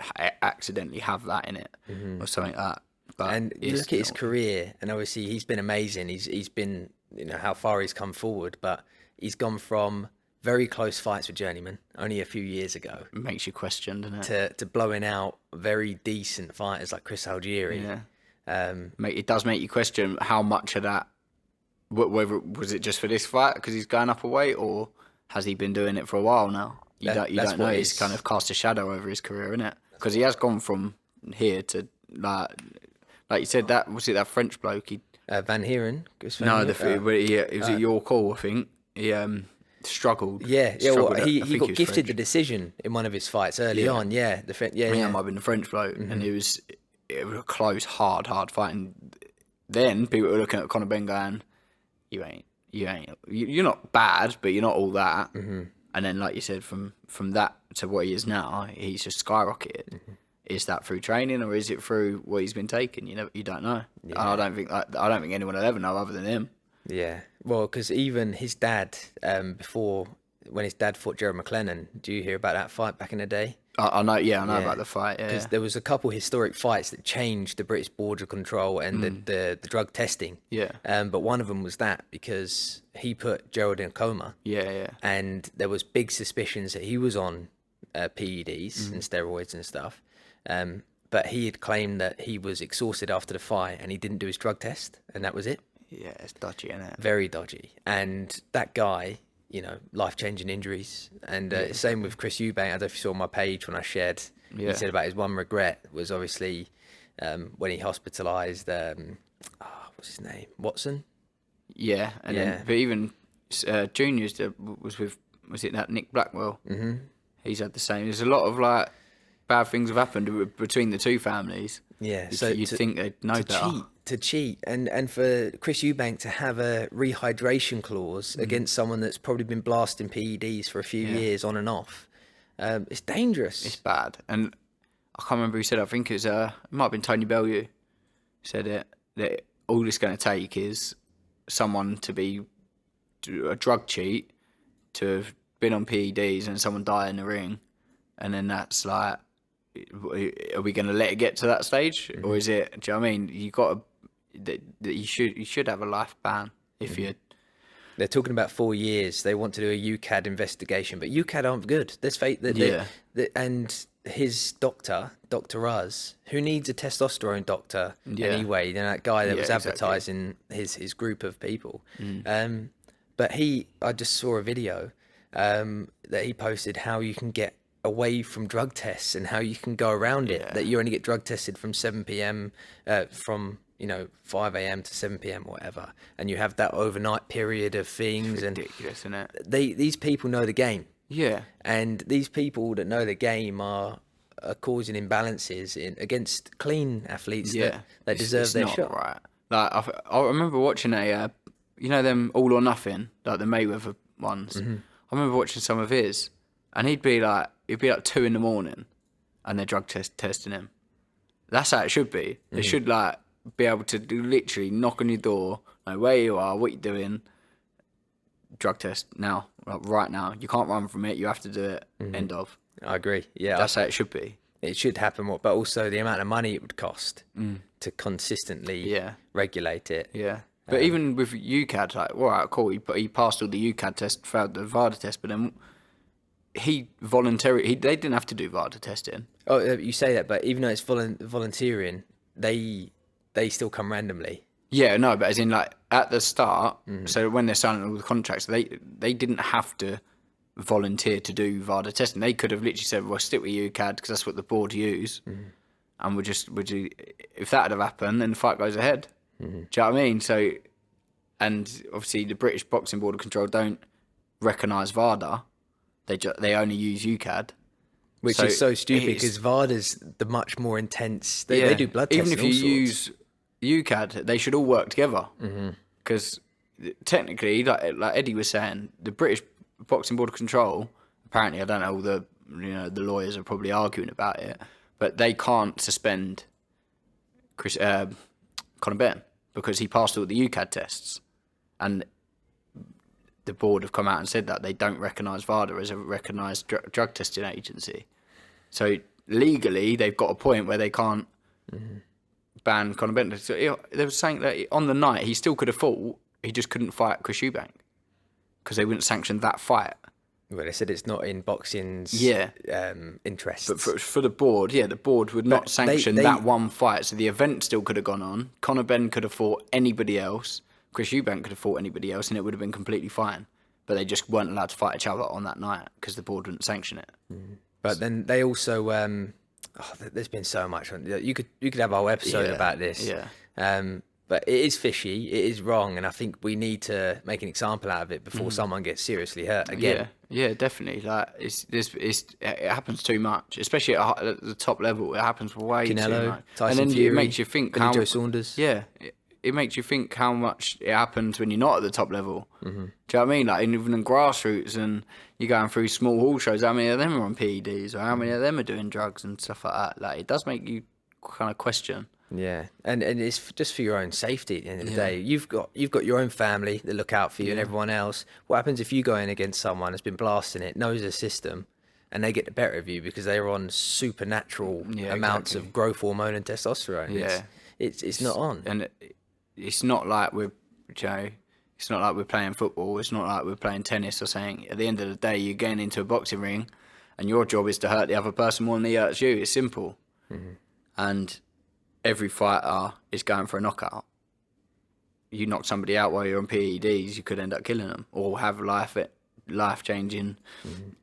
accidentally have that in it or something like that. But and you look at his career, and obviously he's been amazing. He's been, how far he's come forward, but he's gone from very close fights with journeyman only a few years ago. It makes you question, doesn't it? To blowing out very decent fighters like Chris Algieri. Yeah. It does make you question how much of that, whether was it just for this fight because he's going up a weight, or has he been doing it for a while now? You don't know. It's kind of cast a shadow over his career, isn't it? Because he has gone from here to like you said, that was it that French bloke? Van Heeren. It was at York Hall, I think. He struggled. Well, he got gifted the decision in one of his fights early on. Yeah, it might have been the French bloke, and it was a close, hard fight. And then people were looking at Conor Benn going, you're not bad, but you're not all that. And then, like you said, from that to what he is now, he's just skyrocketed. Is that through training, or is it through what he's been taking? You don't know. I don't think anyone will ever know other than him. Yeah, well, because even his dad, when his dad fought Gerald McLennan, do you hear about that fight back in the day? I know. Yeah, I know about the fight. Because there was a couple historic fights that changed the British border control and the drug testing. Yeah. But one of them was that, because he put Gerald in a coma. Yeah. And there was big suspicions that he was on PEDs and steroids and stuff. But he had claimed that he was exhausted after the fight and he didn't do his drug test, and that was it. Yeah, it's dodgy, isn't it? Very dodgy. And that guy, life-changing injuries. And same with Chris Eubank. I don't know if you saw my page when I shared. He said about his one regret was obviously when he hospitalised, what's his name? Watson? Yeah. Then, but even Juniors was it that Nick Blackwell? Mm-hmm. He's had the same. There's a lot of like bad things have happened between the two families. Yeah. So you'd think they'd know better. To cheat and for Chris Eubank to have a rehydration clause against someone that's probably been blasting PEDs for a few years on and off, it's dangerous. It's bad. And I can't remember who said it. I think it might have been Tony Bellew said it, that all it's going to take is someone to be a drug cheat to have been on PEDs and someone die in the ring, and then that's like, are we going to let it get to that stage, or is it? Do you know what I mean? You got to, you should have a life ban if you. They're talking about 4 years. They want to do a UCAD investigation, but UCAD aren't good. There's fate that and his doctor, Dr. Raz, who needs a testosterone doctor anyway, you know, that guy that was advertising his group of people. But I just saw a video that he posted how you can get away from drug tests and how you can go around it, that you only get drug tested from 7 p.m. From 5 a.m. to 7 p.m. or whatever, and you have that overnight period of things. It's ridiculous, isn't it? These people know the game. Yeah. And these people that know the game are causing imbalances against clean athletes that deserve their shot. Right. Like I remember watching them All or Nothing, like the Mayweather ones. I remember watching some of his, and he'd be like 2 a.m, and they're drug testing him. That's how it should be. They should be able to literally knock on your door, like where you are, what you're doing, drug test now, right now. You can't run from it. You have to do it. End of. I agree. Yeah, that's how it should be. It should happen more, but also the amount of money it would cost to consistently regulate it. Yeah. But even with UCAD, like, all right, cool. He passed all the UCAD test, failed the VADA test, but then they didn't have to do VADA testing. Oh, you say that, but even though it's volunteering, they still come randomly. Yeah, no, but as in like at the start, so when they're signing all the contracts, they didn't have to volunteer to do VADA testing. They could have literally said, "Well, stick with UCAD because that's what the board use," and if that had have happened, then the fight goes ahead. Do you know what I mean? So, and obviously the British Boxing Board of Control don't recognise VADA; they only use UCAD. Which is so stupid because VADA's the much more intense. They do blood tests. Even if you use UCAD, they should all work together. Because technically, like Eddie was saying, the British Boxing Board of Control, apparently, I don't know, the lawyers are probably arguing about it, but they can't suspend Conor Benn because he passed all the UCAD tests. And the board have come out and said that they don't recognise VADA as a recognised drug testing agency. So legally, they've got a point where they can't ban Conor Benn. So they were saying that on the night, he still could have fought. He just couldn't fight Chris Eubank because they wouldn't sanction that fight. Well, they said it's not in boxing's interests. But for the board, the board would not sanction that one fight. So the event still could have gone on. Conor Benn could have fought anybody else. Chris Eubank could have fought anybody else and it would have been completely fine. But they just weren't allowed to fight each other on that night because the board wouldn't sanction it. But then they also, there's been so much. You could have a whole episode about this. Yeah. But it is fishy, it is wrong, and I think we need to make an example out of it before someone gets seriously hurt again. Yeah, definitely. Like it happens too much, especially at the top level. It happens way too much. Tyson and then Fury, it makes you think Joe Saunders. Yeah, it makes you think how much it happens when you're not at the top level. Do you know what I mean? Like even in grassroots, and you're going through small hall shows. How many of them are on PEDs, or how many of them are doing drugs and stuff like that? Like it does make you kind of question. Yeah, and it's just for your own safety at the end of the day. You've got your own family that look out for you and everyone else. What happens if you go in against someone that's been blasting it, knows the system, and they get the better of you because they're on supernatural amounts of growth hormone and testosterone? Yeah, it's not on. And it's not like it's not like we're playing football. It's not like we're playing tennis or something. At the end of the day, you're getting into a boxing ring, and your job is to hurt the other person more than he hurts you. It's simple, and every fighter is going for a knockout. You knock somebody out while you're on PEDs, you could end up killing them or have life-changing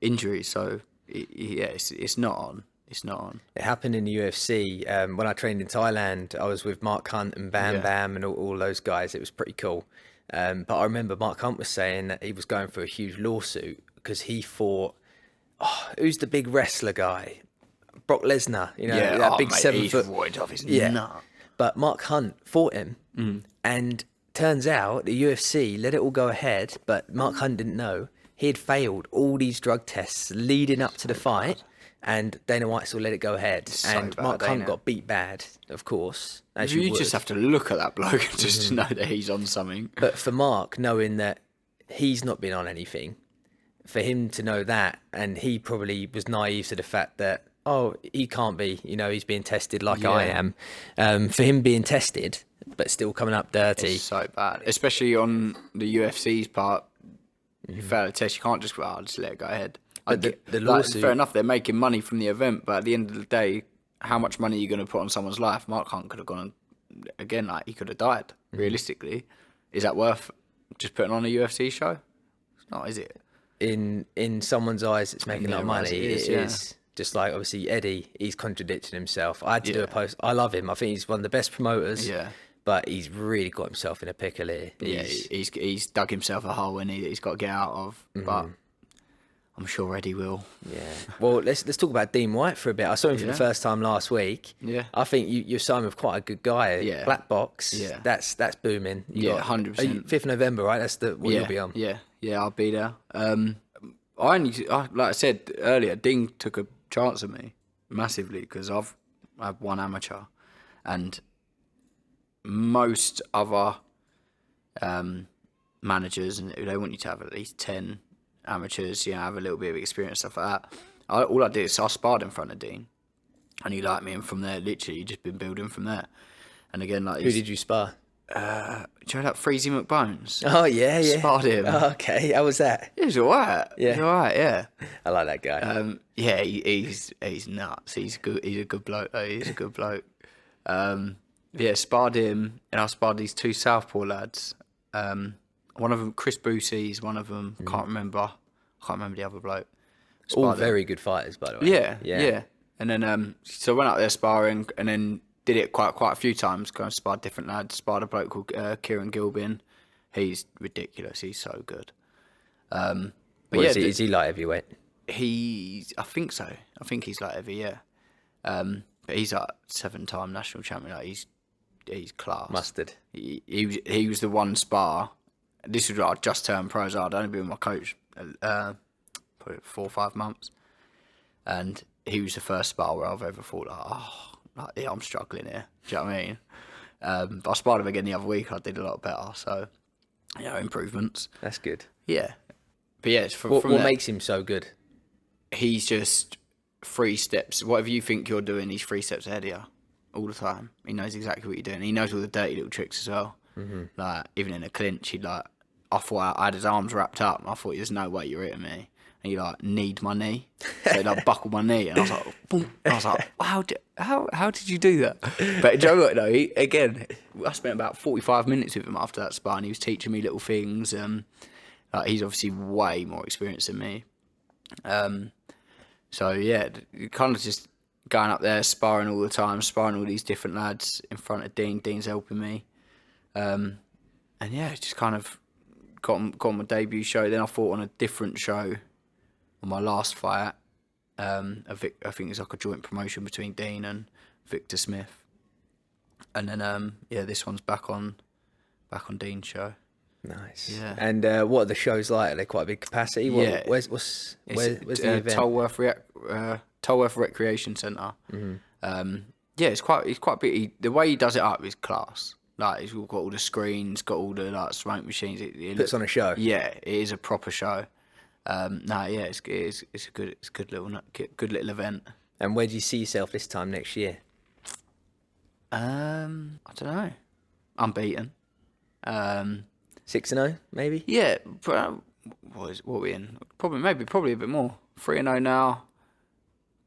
injuries. So, it's not on. It's not on. It happened in the UFC. When I trained in Thailand, I was with Mark Hunt and Bam Bam and all those guys. It was pretty cool. But I remember Mark Hunt was saying that he was going for a huge lawsuit because he fought... who's the big wrestler guy? Brock Lesnar, that big 7 foot. Nut. But Mark Hunt fought him, and turns out the UFC let it all go ahead. But Mark Hunt didn't know he had failed all these drug tests leading up to the fight, and Dana White still let it go ahead. And Mark Hunt got beat bad, of course. As you just have to look at that bloke just to know that he's on something. But for Mark, knowing that he's not been on anything. For him to know that, and he probably was naive to the fact that, oh, he can't be, he's being tested like I am. For him being tested, but still coming up dirty. It's so bad, especially on the UFC's part. You fail a test, you can't just go, just let it go ahead. But the lawsuit... fair enough, they're making money from the event, but at the end of the day, how much money are you going to put on someone's life? Mark Hunt could have gone, again, like, he could have died, realistically. Is that worth just putting on a UFC show? It's not, is it? In someone's eyes, it's making a lot of money. It is. Just like, obviously, Eddie, he's contradicting himself. I had to do a post. I love him. I think he's one of the best promoters. Yeah. But he's really got himself in a pickle here. He's dug himself a hole and he's got to get out of. But I'm sure Eddie will. Yeah. Well, let's talk about Dean White for a bit. I saw him for the first time last week. Yeah. I think you're signing with quite a good guy. Yeah. Black Box. Yeah. That's booming. 100%. 5th November, right? That's what you'll be on. Yeah, I'll be there. Like I said earlier, Dean took a chance at me massively because I have one amateur, and most other managers, and they want you to have at least 10 amateurs, have a little bit of experience, stuff like that. All I did is I sparred in front of Dean, and he liked me, and from there, literally, just been building from there. And again, like, who did you spar? Do you know that Freezy McBones? Oh yeah. Sparred him. Oh, okay, how was that? He was alright. Yeah, he was alright. Yeah, I like that guy. He's nuts. He's good. He's a good bloke. Though. He's a good bloke. Sparred him, and I sparred these two Southpaw lads. One of them, Chris Boosie's. One of them, I can't remember the other bloke. All very good fighters, by the way. Yeah. And then so I went out there sparring, and then did it quite a few times. Kind of sparred different lads. Sparred a bloke called Kieran Gilbin. He's ridiculous. He's so good. Is he light heavyweight? I think so. I think he's light heavy. Yeah. But he's like 7-time national champion. Like, he's class. Mustard. He was the one spar. This was like just turned pro. So I'd only been with my coach probably 4 or 5 months, and he was the first spar where I've ever thought I'm struggling here. Do you know what I mean? But I sparred him again the other week. I did a lot better. So improvements. That's good. Yeah. But yeah, what makes him so good? He's just 3 steps. Whatever you think you're doing, he's 3 steps ahead of you all the time. He knows exactly what you're doing. He knows all the dirty little tricks as well. Mm-hmm. Like, even in a clinch, I thought I had his arms wrapped up, and I thought, there's no way you're hitting me. And he kneed my knee. So he buckled my knee, and I was like, boom. And I was like, how did you do that? But do you know what, though? I spent about 45 minutes with him after that spar, and he was teaching me little things. He's obviously way more experienced than me. So yeah, kind of just going up there, sparring all the time, sparring all these different lads in front of Dean. Dean's helping me. And yeah, just kind of got on my debut show. Then I fought on a different show on my last fight. I think it's like a joint promotion between Dean and Victor Smith. And then this one's back on Dean's show. Nice. Yeah. And what are the shows like? Are they quite a big capacity? Where's the event? Tolworth Recreation Centre. Mm-hmm. It's quite big. The way he does it up is class. Like, he's got all the screens, got all the smoke machines. It puts on a show. Yeah, it is a proper show. It's a good little event. And where do you see yourself this time next year? I don't know. Unbeaten. 6-0, maybe. Yeah. What are we in? Probably a bit more. 3-0 now.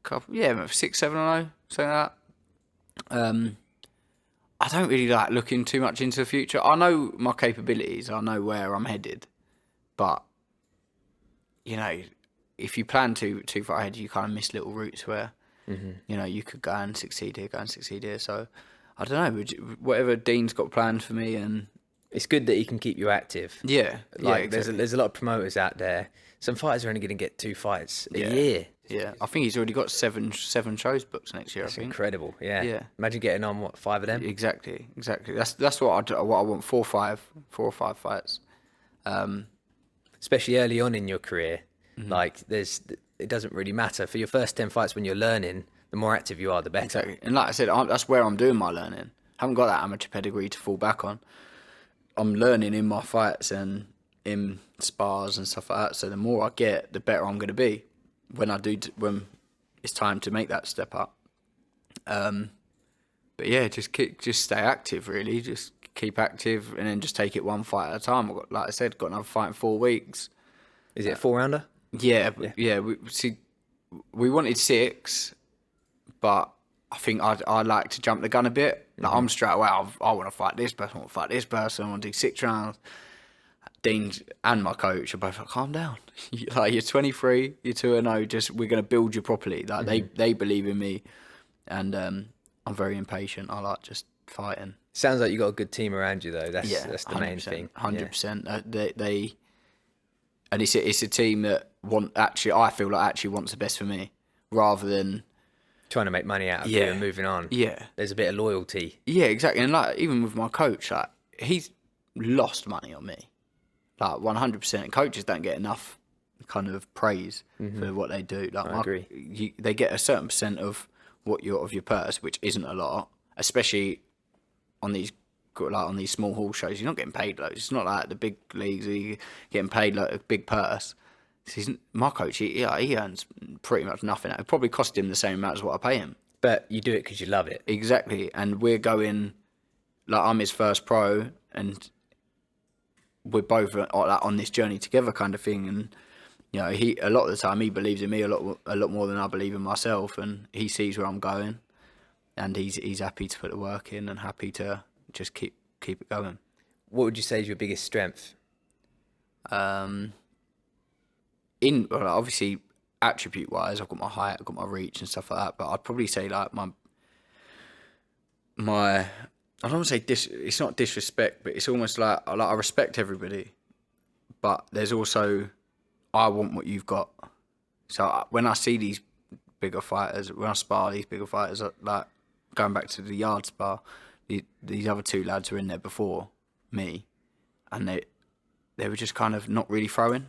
6, 7-0, something like that. I don't really like looking too much into the future. I know my capabilities. I know where I'm headed. But, if you plan too far ahead, you kind of miss little routes where, you could go and succeed here, So, I don't know. Whatever Dean's got planned for me, and it's good that he can keep you active. Yeah. Exactly. There's a lot of promoters out there. Some fighters are only going to get 2 fights a year. Yeah, I think he's already got seven shows booked next year. That's I think. Incredible. Yeah. Yeah. Imagine getting on 5 of them. Exactly. That's what I want. 4 or 5 fights. Especially early on in your career, it doesn't really matter for your first 10 fights when you're learning. The more active you are, the better. Exactly. And like I said, that's where I'm doing my learning. I haven't got that amateur pedigree to fall back on. I'm learning in my fights, and in spars and stuff like that. So the more I get, the better I'm going to be when when it's time to make that step up. But yeah, just stay active, really. Just keep active, and then just take it one fight at a time. I've got, like I said, got another fight in 4 weeks. Is it a 4-rounder? Yeah. We wanted 6, but I think I like to jump the gun a bit. Like, I'm straight away, I want to fight this person, I want to fight this person, I want to do 6 rounds. Dean and my coach are both like, calm down. Like, you're 23, you're 2-0, just, we're going to build you properly. Like, they believe in me, and I'm very impatient. I like just fighting. Sounds like you got a good team around you, though. That's the main thing. 100%. They and it's a team that I feel like actually wants the best for me, rather than trying to make money out of you and moving on. Yeah, there's a bit of loyalty. Yeah, exactly. And like, even with my coach, like, he's lost money on me, like 100%. Coaches don't get enough kind of praise for what they do. Like, I agree. They get a certain percent of your purse, which isn't a lot, especially on these small hall shows. You're not getting paid loads. It's not like the big leagues where you're getting paid like a big purse. My coach, he earns pretty much nothing. It probably cost him the same amount as what I pay him. But you do it because you love it. Exactly. And we're going, like, I'm his first pro, and we're both on this journey together, kind of thing. And a lot of the time he believes in me a lot more than I believe in myself, and he sees where I'm going, and he's happy to put the work in and happy to just keep it going. What would you say is your biggest strength? Obviously attribute wise, I've got my height, I've got my reach and stuff like that, but I'd probably say like my I don't want to say it's not disrespect, but it's almost like I respect everybody, but there's also, I want what you've got. So when I see these bigger fighters, when I spar these bigger fighters, like going back to the yard spar, these other 2 lads were in there before me, and they were just kind of not really throwing.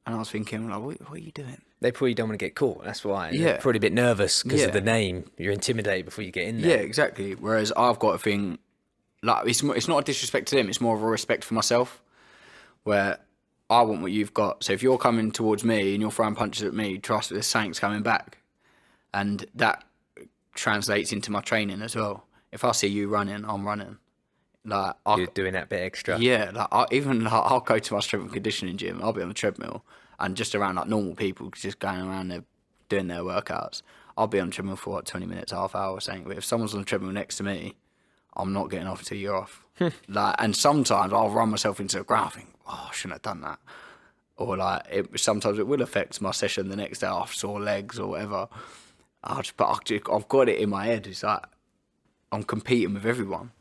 And I was thinking, like, what are you doing? They probably don't want to get caught. That's why. Yeah. They're probably a bit nervous because of the name. You're intimidated before you get in there. Yeah, exactly. Whereas I've got a thing, like, it's not a disrespect to them. It's more of a respect for myself, where I want what you've got. So if you're coming towards me and you're throwing punches at me, trust that there's something's coming back. And that translates into my training as well. If I see you running, I'm running. Like, you're doing that bit extra. Yeah, like I'll go to my strength and conditioning gym. I'll be on the treadmill, and just around like normal people just going around there doing their workouts. I'll be on the treadmill for 20 minutes, half hour, saying, but if someone's on the treadmill next to me, I'm not getting off until you're off. Like, and sometimes I'll run myself into the ground. I think, I shouldn't have done that. Or like, sometimes it will affect my session the next day. I have sore legs or whatever. I've got it in my head. It's like, I'm competing with everyone.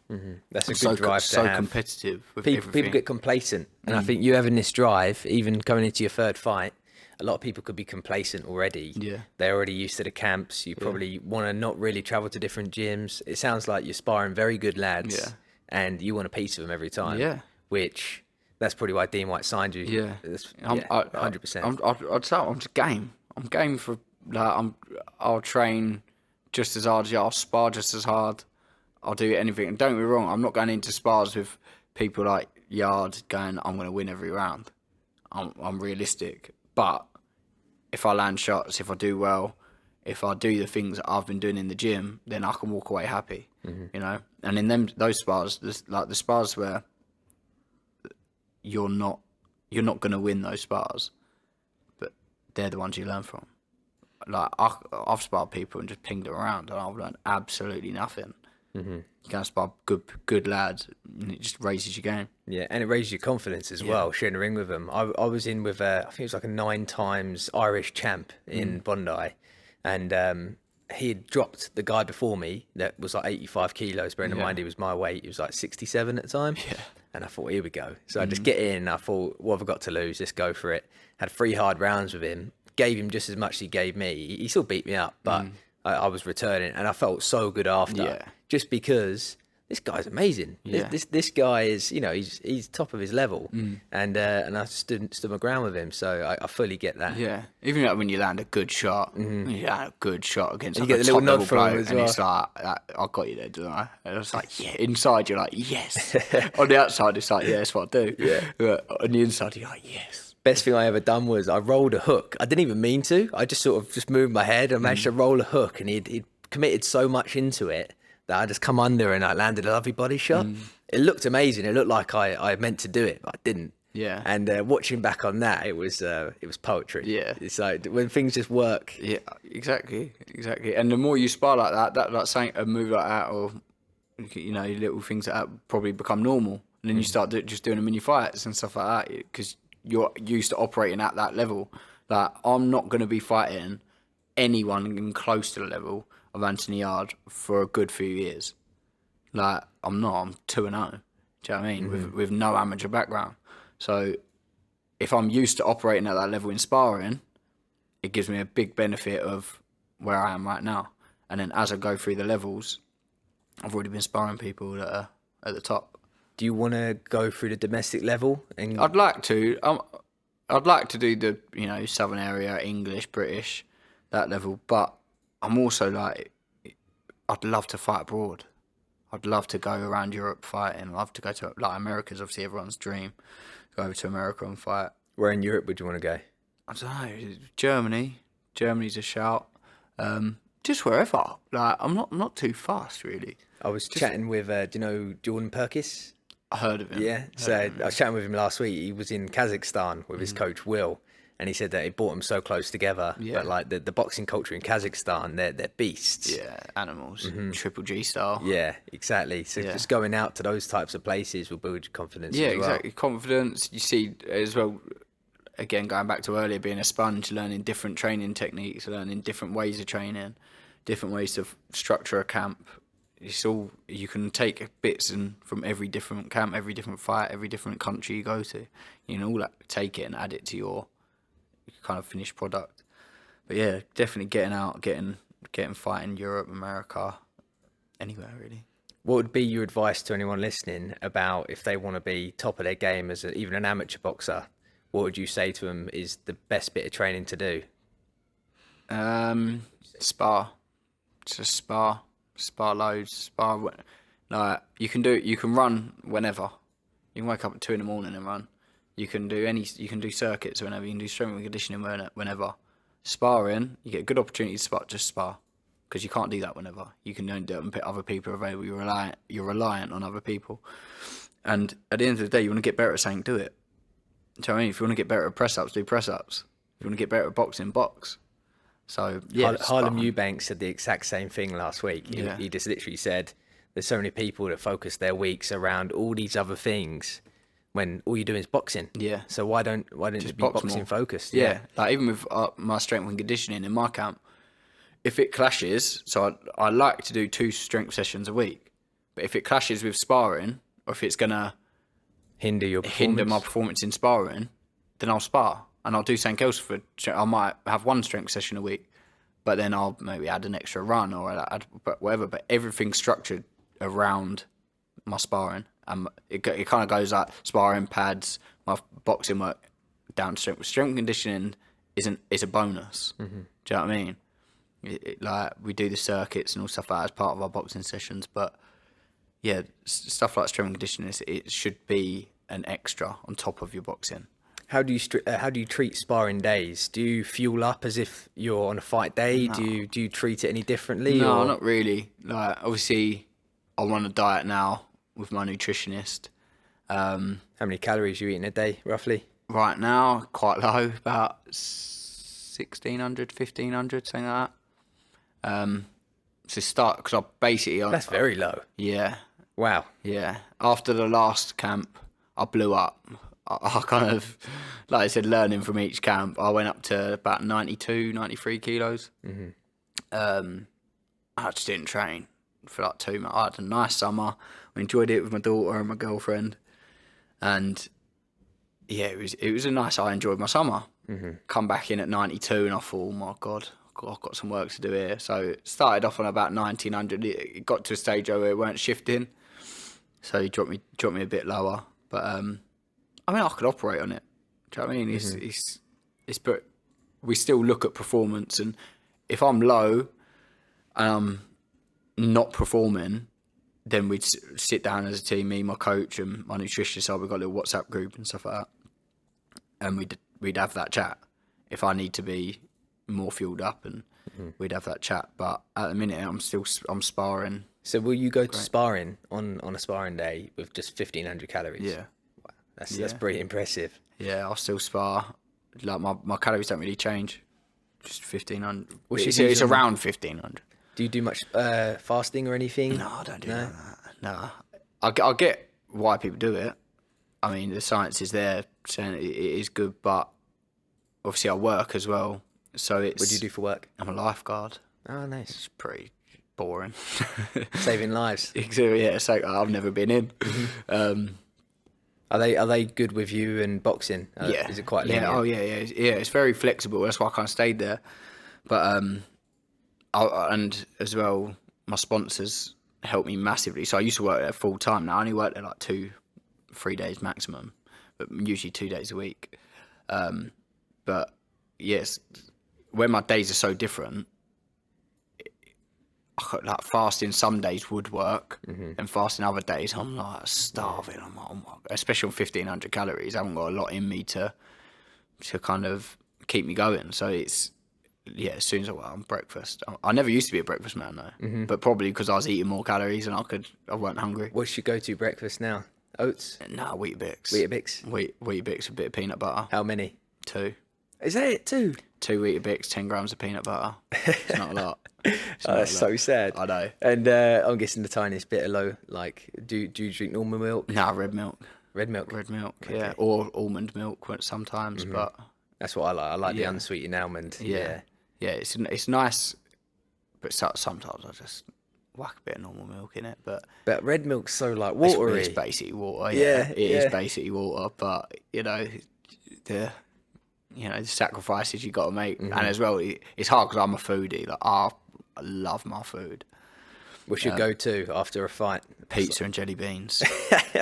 That's a good drive to have. So competitive with everything. People get complacent, and I think you having this drive, even going into your 3rd fight, a lot of people could be complacent already. Yeah, they're already used to the camps. You probably want to not really travel to different gyms. It sounds like you're sparring very good lads, and you want a piece of them every time. Yeah, which that's probably why Dean White signed you. Yeah, 100%. I'd say I'm just game. I'm game for like I'll train just as hard as you. I'll spar just as hard. I'll do anything. And don't get me wrong, I'm not going into spars with people like Yard going, I'm going to win every round. I'm realistic. But if I land shots, if I do well, if I do the things that I've been doing in the gym, then I can walk away happy, you know? And in those spars, like the spars where you're not going to win those spars, but they're the ones you learn from. Like, I've sparred people and just pinged them around, and I've learned absolutely nothing. You can spar good lads, and it just raises your game. Yeah, and it raises your confidence as well, sharing the ring with them. I was in with, I think it was like a 9 times Irish champ in Bondi, and he had dropped the guy before me that was like 85 kilos, bearing in mind he was my weight. He was like 67 at the time. Yeah. And I thought, here we go. So I just get in, I thought, what have I got to lose? Let's go for it. Had 3 hard rounds with him, gave him just as much as he gave me. He still beat me up, but I was returning, and I felt so good after. Yeah. Just because this guy's amazing. Yeah. This guy is, he's top of his level, and I stood my ground with him. So I fully get that. Yeah, even like when you land a good shot, when you land a good shot against And like you get a the little top level nod from him bloke, as and well. it's like, I got you there, didn't I? And it's like, yeah. Inside, you're like, yes. On the outside, it's like, yeah, that's what I do. Yeah. But on the inside, you're like, yes. Best thing I ever done was I rolled a hook. I didn't even mean to. I just sort of just moved my head and managed to roll a hook, and he'd committed so much into it that I just come under and I landed a lovely body shot. It looked amazing. It looked like I meant to do it, but I didn't. Yeah. And watching back on that, it was poetry. Yeah. It's like when things just work. Yeah, exactly. And the more you spar like that like saying a move like that, or little things like that probably become normal, and then you start just doing them in your fights and stuff like that because you're used to operating at that level. Like, I'm not going to be fighting anyone even close to the level of Anthony Yard for a good few years. Like, I'm 2-0. Do you know what I mean? With no amateur background. So if I'm used to operating at that level in sparring, it gives me a big benefit of where I am right now. And then as I go through the levels, I've already been sparring people that are at the top. Do you want to go through the domestic level? I'd like to. I'd like to do the Southern area, English, British, that level. But I'm also like, I'd love to fight abroad. I'd love to go around Europe fighting. I'd love to go to like America's obviously everyone's dream. Go over to America and fight. Where in Europe would you want to go? I don't know. Germany. Germany's a shout. Just wherever. Like, I'm not too fast really. I was chatting with do you know Jordan Perkis? I heard of him. Yeah. So I was chatting with him last week. He was in Kazakhstan with his coach Will, and he said that it brought them so close together. Yeah. But like the boxing culture in Kazakhstan, they're beasts. Yeah, animals. Triple G style. Yeah, exactly. So just going out to those types of places will build your confidence. Yeah, as well. exactly. Confidence. You see as well. Again, going back to earlier, being a sponge, learning different training techniques, learning different ways of training, different ways to structure a camp. It's all, you can take bits from every different camp, every different fight, every different country you go to. You can all take it and add it to your kind of finished product. But yeah, definitely getting out, getting fighting Europe, America, anywhere really. What would be your advice to anyone listening about if they want to be top of their game as even an amateur boxer? What would you say to them is the best bit of training to do? Spar. Just spar. Spar loads. Spar. Like, you can run whenever. You can wake up at 2 a.m. and run. You can do circuits whenever. You can do strength and conditioning whenever. Sparring, you get a good opportunity to just spar. Because you can't do that whenever. You can only do it and put other people available. You're reliant on other people. And at the end of the day, you want to get better at something, do it. Do you know what I mean? If you want to get better at press-ups, do press-ups. If you want to get better at boxing, box. So, yeah. Harlem Eubanks said the exact same thing last week. He just literally said, there's so many people that focus their weeks around all these other things when all you're doing is boxing. Yeah. So why don't you be boxing focused? Yeah. Like, even with my strength and conditioning in my camp, if it clashes, so I like to do 2 strength sessions a week. But if it clashes with sparring, or if it's going to hinder my performance in sparring, then I'll spar. And I'll do something else I might have 1 strength session a week, but then I'll maybe add an extra run or add whatever. But everything's structured around my sparring. It kind of goes like sparring, pads, my boxing work, down to strength. Strength conditioning is a bonus. Mm-hmm. Do you know what I mean? Like, we do the circuits and all stuff like that as part of our boxing sessions, but yeah, stuff like strength conditioning, it should be an extra on top of your boxing. How do you treat sparring days? Do you fuel up as if you're on a fight day? No. Do you treat it any differently? No, not really. Like, obviously, I'm on a diet now with my nutritionist. How many calories are you eating a day, roughly? Right now, quite low, about 1,600, 1,500, something like that. Because I basically... That's very low. Yeah. Wow. Yeah. After the last camp, I blew up. I kind of, like I said, learning from each camp, I went up to about 92, 93 kilos. Mm-hmm. I just didn't train for like 2 months. I had a nice summer. I enjoyed it with my daughter and my girlfriend. And yeah, it was a nice, I enjoyed my summer. Mm-hmm. Come back in at 92 and I thought, oh my God, I've got some work to do here. So it started off on about 1,900. It got to a stage where it weren't shifting. So he dropped me a bit lower. But I mean, I could operate on it. Do you know what I mean? It's but we still look at performance, and if I'm low and I'm not performing, then we'd sit down as a team, me, my coach, and my nutritionist. So we've got a little WhatsApp group and stuff like that, and we'd have that chat. If I need to be more fueled up, and we'd have that chat. But at the minute, I'm sparring. So will you go to sparring on a sparring day with just 1,500 calories? Yeah. Wow. That's pretty impressive. Yeah, I'll still spar. Like my calories don't really change. Just 1,500. It's around 1,500. Do you do much fasting or anything? No, I don't do that. No. I get why people do it. I mean, the science is there saying it is good, but obviously I work as well. So it's... What do you do for work? I'm a lifeguard. Oh, nice. It's pretty boring. Saving lives. Yeah, so I've never been in. Are they good with you in boxing? Yeah. Is it quite linear? Yeah. It's very flexible. That's why I kind of stayed there. But and as well, my sponsors helped me massively. So I used to work there full time. Now I only work there like 2-3 days maximum, but usually 2 days a week. But yes, when my days are so different, like fasting some days would work, and fasting other days I'm like starving. I'm like, oh my God. Especially on 1,500 calories, I haven't got a lot in me to kind of keep me going. So it's as soon as I on breakfast. I never used to be a breakfast man though, but probably because I was eating more calories and I weren't hungry. What's your go-to breakfast now? Oats? Nah, Weetabix. Weetabix, a bit of peanut butter. How many? 2. Is that it? 2? 2 Weetabix, 10 grams of peanut butter. It's not a lot. That's so sad. I know. And I'm guessing the tiniest bit of low. Like, do you drink normal milk? Nah, red milk. Red milk, okay. Yeah. Or almond milk sometimes, but... That's what I like. I like the unsweetened almond. Yeah, it's nice, but sometimes I just whack a bit of normal milk in it. But red milk's so like watery. It's basically water. Yeah, it is basically water. But the sacrifices you got to make, and as well, it's hard because I'm a foodie. Like I love my food. What's your go-to after a fight? Pizza and jelly beans.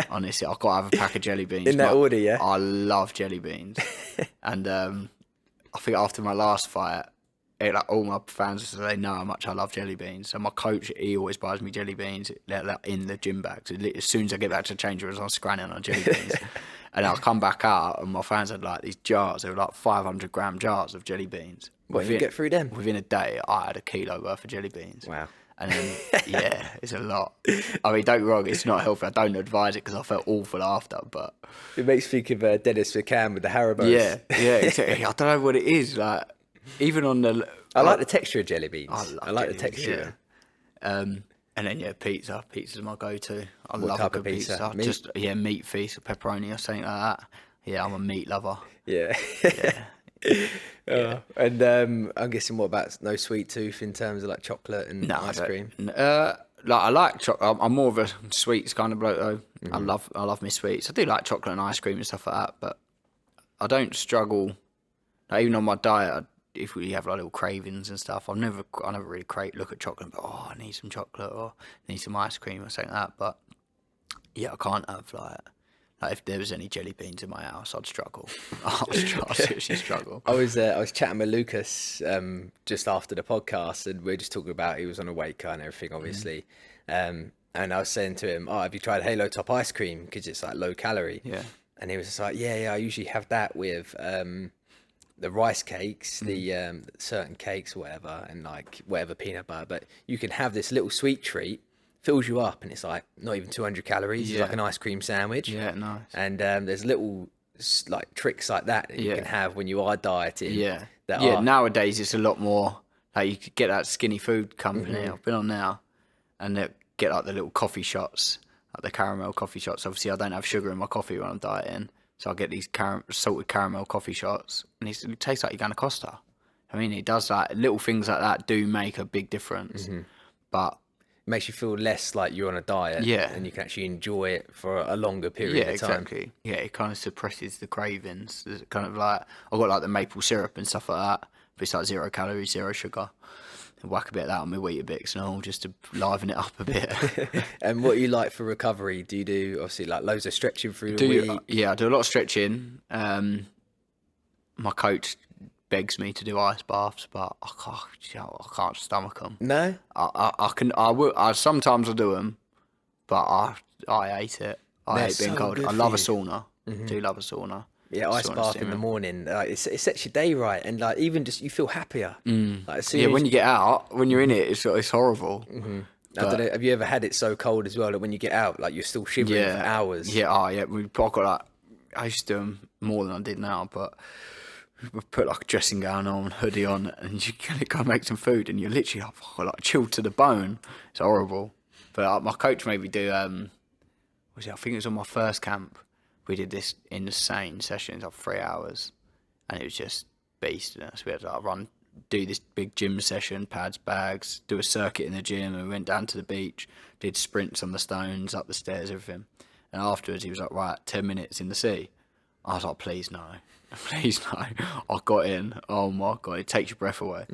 Honestly, I've got to have a pack of jelly beans. In that order, yeah? I love jelly beans. And I think after my last fight, all my fans, they know how much I love jelly beans. So my coach, he always buys me jelly beans in the gym bags. As soon as I get back to the change rooms, I'm scranning on jelly beans. And I'll come back out, and my fans had like these jars. They were like 500-gram jars of jelly beans. What, you get through them? Within a day, I had 1 kilo worth of jelly beans. Wow. And then, it's a lot. I mean, don't get me wrong, it's not healthy. I don't advise it because I felt awful after, but... It makes me think of Dennis McCann with the Haribos. Yeah, exactly. I don't know what it is. Like, even on the... I like the texture of jelly beans. I like the texture. Yeah. And then, pizza. Pizza's my go-to. I what love type a good of pizza? Pizza. Meat feast or pepperoni or something like that. Yeah, I'm a meat lover. Yeah. Yeah. And I'm guessing what about no sweet tooth in terms of like chocolate and ice cream? I like chocolate. I'm more of a sweets kind of bloke though. I love my sweets. I do like chocolate and ice cream and stuff like that, but I don't struggle. Like, even on my diet, if we have like little cravings and stuff, I never really look at chocolate and go, oh, I need some chocolate or I need some ice cream or something like that. But yeah, I can't have like if there was any jelly beans in my house, I'd struggle. I'd seriously struggle. I was chatting with Lucas just after the podcast, and we were just talking about he was on a weight cut and everything, obviously. And I was saying to him, "Oh, have you tried Halo Top ice cream? Because it's like low calorie." Yeah. And he was just like, "Yeah, I usually have that with the rice cakes, the certain cakes, or whatever, and like whatever peanut butter. But you can have this little sweet treat." Fills you up, and it's like not even 200 calories. It's like an ice cream sandwich. Yeah, nice. And there's little like tricks like that you can have when you are dieting. Yeah, nowadays it's a lot more. Like you could get that skinny food company I've been on now, and they get like the little coffee shots, like the caramel coffee shots. Obviously, I don't have sugar in my coffee when I'm dieting, so I get these salted caramel coffee shots, and it tastes like you're going to Costa. I mean, it does like little things like that do make a big difference, but. Makes you feel less like you're on a diet, and you can actually enjoy it for a longer period of time. Exactly. Yeah, it kind of suppresses the cravings. It's kind of like I've got like the maple syrup and stuff like that, but it's like 0 calories, 0 sugar. whack a bit of that on my Weetabix and all, just to liven it up a bit. And what you like for recovery? Do you do obviously like loads of stretching through the week? Yeah, I do a lot of stretching. My coach begs me to do ice baths, but I can't stomach them. No, Sometimes I do them, but I hate it. I hate being cold. I love a sauna. Do love a sauna. Yeah, ice bath in the morning. It sets your day right, and like even just you feel happier. Like, as soon as when you get out, when you're in it, it's horrible. I don't know, have you ever had it so cold as well that when you get out, like you're still shivering for hours? Yeah, I got like, I used to do them more than I did now, but we put like a dressing gown on, hoodie on, and you go make some food, and you're literally like chilled to the bone. It's horrible. But my coach made me do. I think it was on my first camp. We did this insane sessions of 3 hours, and it was just beast. So we had to do this big gym session, pads, bags, do a circuit in the gym, and we went down to the beach, did sprints on the stones, up the stairs, everything. And afterwards, he was like, "Right, 10 minutes in the sea." I was like, "Please no, please no." I got in. Oh my god, it takes your breath away.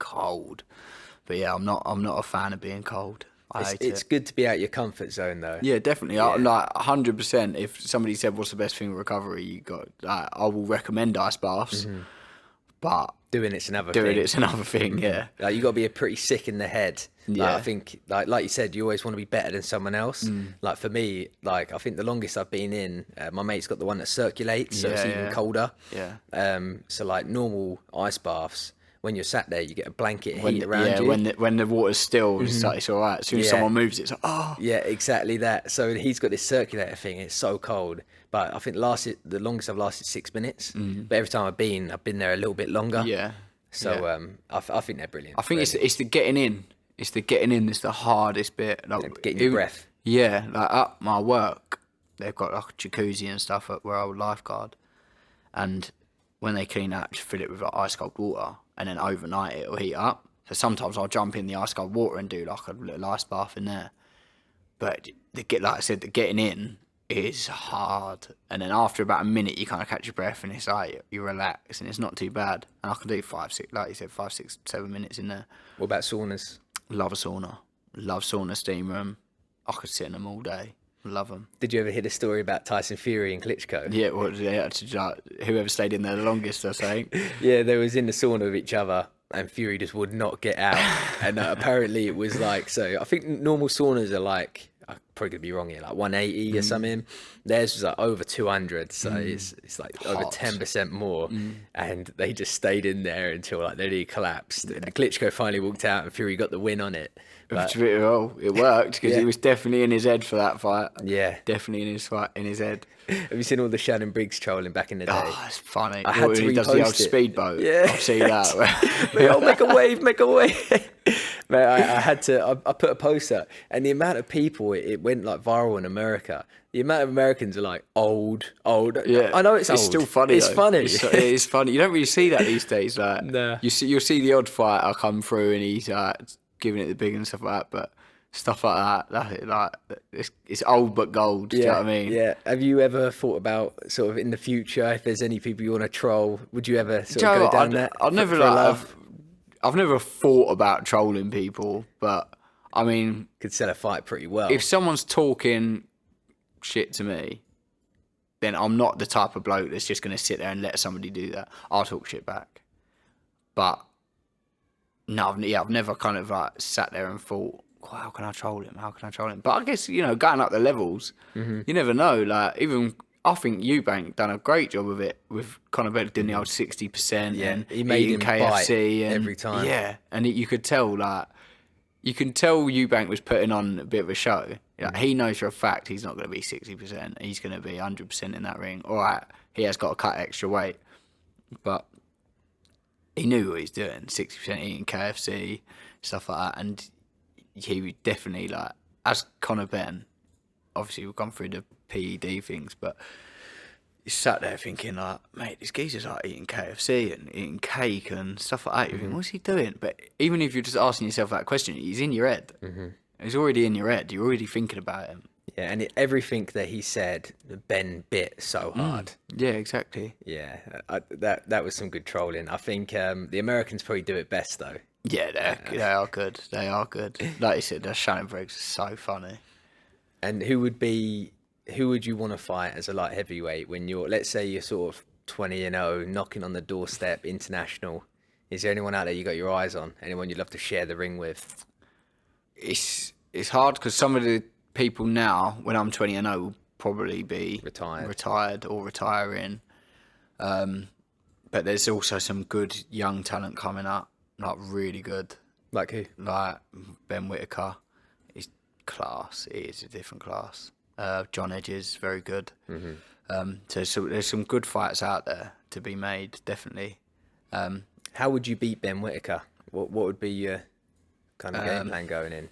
Cold, but yeah, I'm not a fan of being cold. It's good to be out your comfort zone, though. Yeah, definitely. Yeah. I'm like 100%. If somebody said, "What's the best thing for recovery?" You got. I will recommend ice baths, but doing it's another thing. Yeah. Like you got to be pretty sick in the head. Yeah. Like, I think, like you said, you always want to be better than someone else. Like for me, like I think the longest I've been in, my mate's got the one that circulates, so it's even colder. Yeah. So like normal ice baths, when you're sat there, you get a blanket of heat around you. When the water's still, it's all right. As soon as someone moves, it's like, oh. Yeah, exactly that. So he's got this circulator thing. It's so cold. But I think the longest I've lasted 6 minutes. But every time I've been there a little bit longer. Yeah. So I think they're brilliant. I think it's the getting in. It's the getting in that's the hardest bit. Like, getting your breath. Yeah, like at my work, they've got like a jacuzzi and stuff up where I would lifeguard. And when they clean that, just fill it with like ice cold water. And then overnight it'll heat up. So sometimes I'll jump in the ice cold water and do like a little ice bath in there. But like I said, the getting in is hard. And then after about a minute, you kind of catch your breath and it's like you relax and it's not too bad. And I can do 5, 6, like you said, 5, 6, 7 minutes in there. What about saunas? Love a sauna. Love sauna, steam room. I could sit in them all day. Love them. Did you ever hear the story about Tyson Fury and Klitschko? Yeah, well, whoever stayed in there the longest, I think. Yeah, they was in the sauna with each other, and Fury just would not get out. And apparently it was like, so I think normal saunas are like, I'm probably gonna be wrong here, like 180 or something. Theirs was like over 200, so it's like Hot. over 10% more. And they just stayed in there until like they nearly collapsed. And Klitschko finally walked out, and Fury got the win on it. But, it worked because he was definitely in his head for that fight. Yeah, definitely in his head. Have you seen all the Shannon Briggs trolling back in the day? Oh, it's funny. I had to he does the old speedboat. Yeah, I've seen that. Oh, make a wave. Mate, I had to. I put a post up, and the amount of people it went like viral in America. The amount of Americans are like old. Yeah, I know it's old. Still funny. It's funny. It's funny. You don't really see that these days. Like, nah. You'll see the odd fighter come through and he's giving it the big and stuff like that, but stuff like that, it's old but gold. Do you know what I mean? Yeah. Have you ever thought about sort of in the future, if there's any people you want to troll, would you ever sort of go down that? I've never thought about trolling people, but I mean, could sell a fight pretty well. If someone's talking shit to me, then I'm not the type of bloke that's just going to sit there and let somebody do that. I'll talk shit back. But no, I've never kind of like sat there and thought, oh, how can I troll him? But I guess, going up the levels, you never know. Like, even I think Eubank done a great job of it with Conor Benn doing the old 60% and he made eating him KFC bite every time. Yeah, and you could tell Eubank was putting on a bit of a show. Like, he knows for a fact he's not going to be 60%. He's going to be 100% in that ring. All right, he has got to cut extra weight, but he knew what he's doing. 60% eating KFC, stuff like that, and he was definitely like, as Conor Benn, obviously we've gone through the PED things, but you sat there thinking like, mate, this geezer's like eating KFC and eating cake and stuff like that. You think, what's he doing? But even if you're just asking yourself that question, he's in your head. He's already in your head. You're already thinking about him. Yeah, and everything that he said, Ben bit so hard. Yeah, exactly. Yeah, that was some good trolling. I think the Americans probably do it best though. Yeah, they are good. They are good. Like you said, the Shannon Briggs is so funny. And who would you want to fight as a light heavyweight when let's say you're sort of 20-0, knocking on the doorstep, international? Is there anyone out there you got your eyes on? Anyone you'd love to share the ring with? It's hard because some of the people now, when I'm 20-0, will probably be retired or retiring. But there's also some good young talent coming up, like really good. Like who? Like Ben Whittaker. He's class. He is a different class. John Edges, very good. So there's some good fights out there to be made, definitely. How would you beat Ben Whittaker? What would be your kind of game plan going in?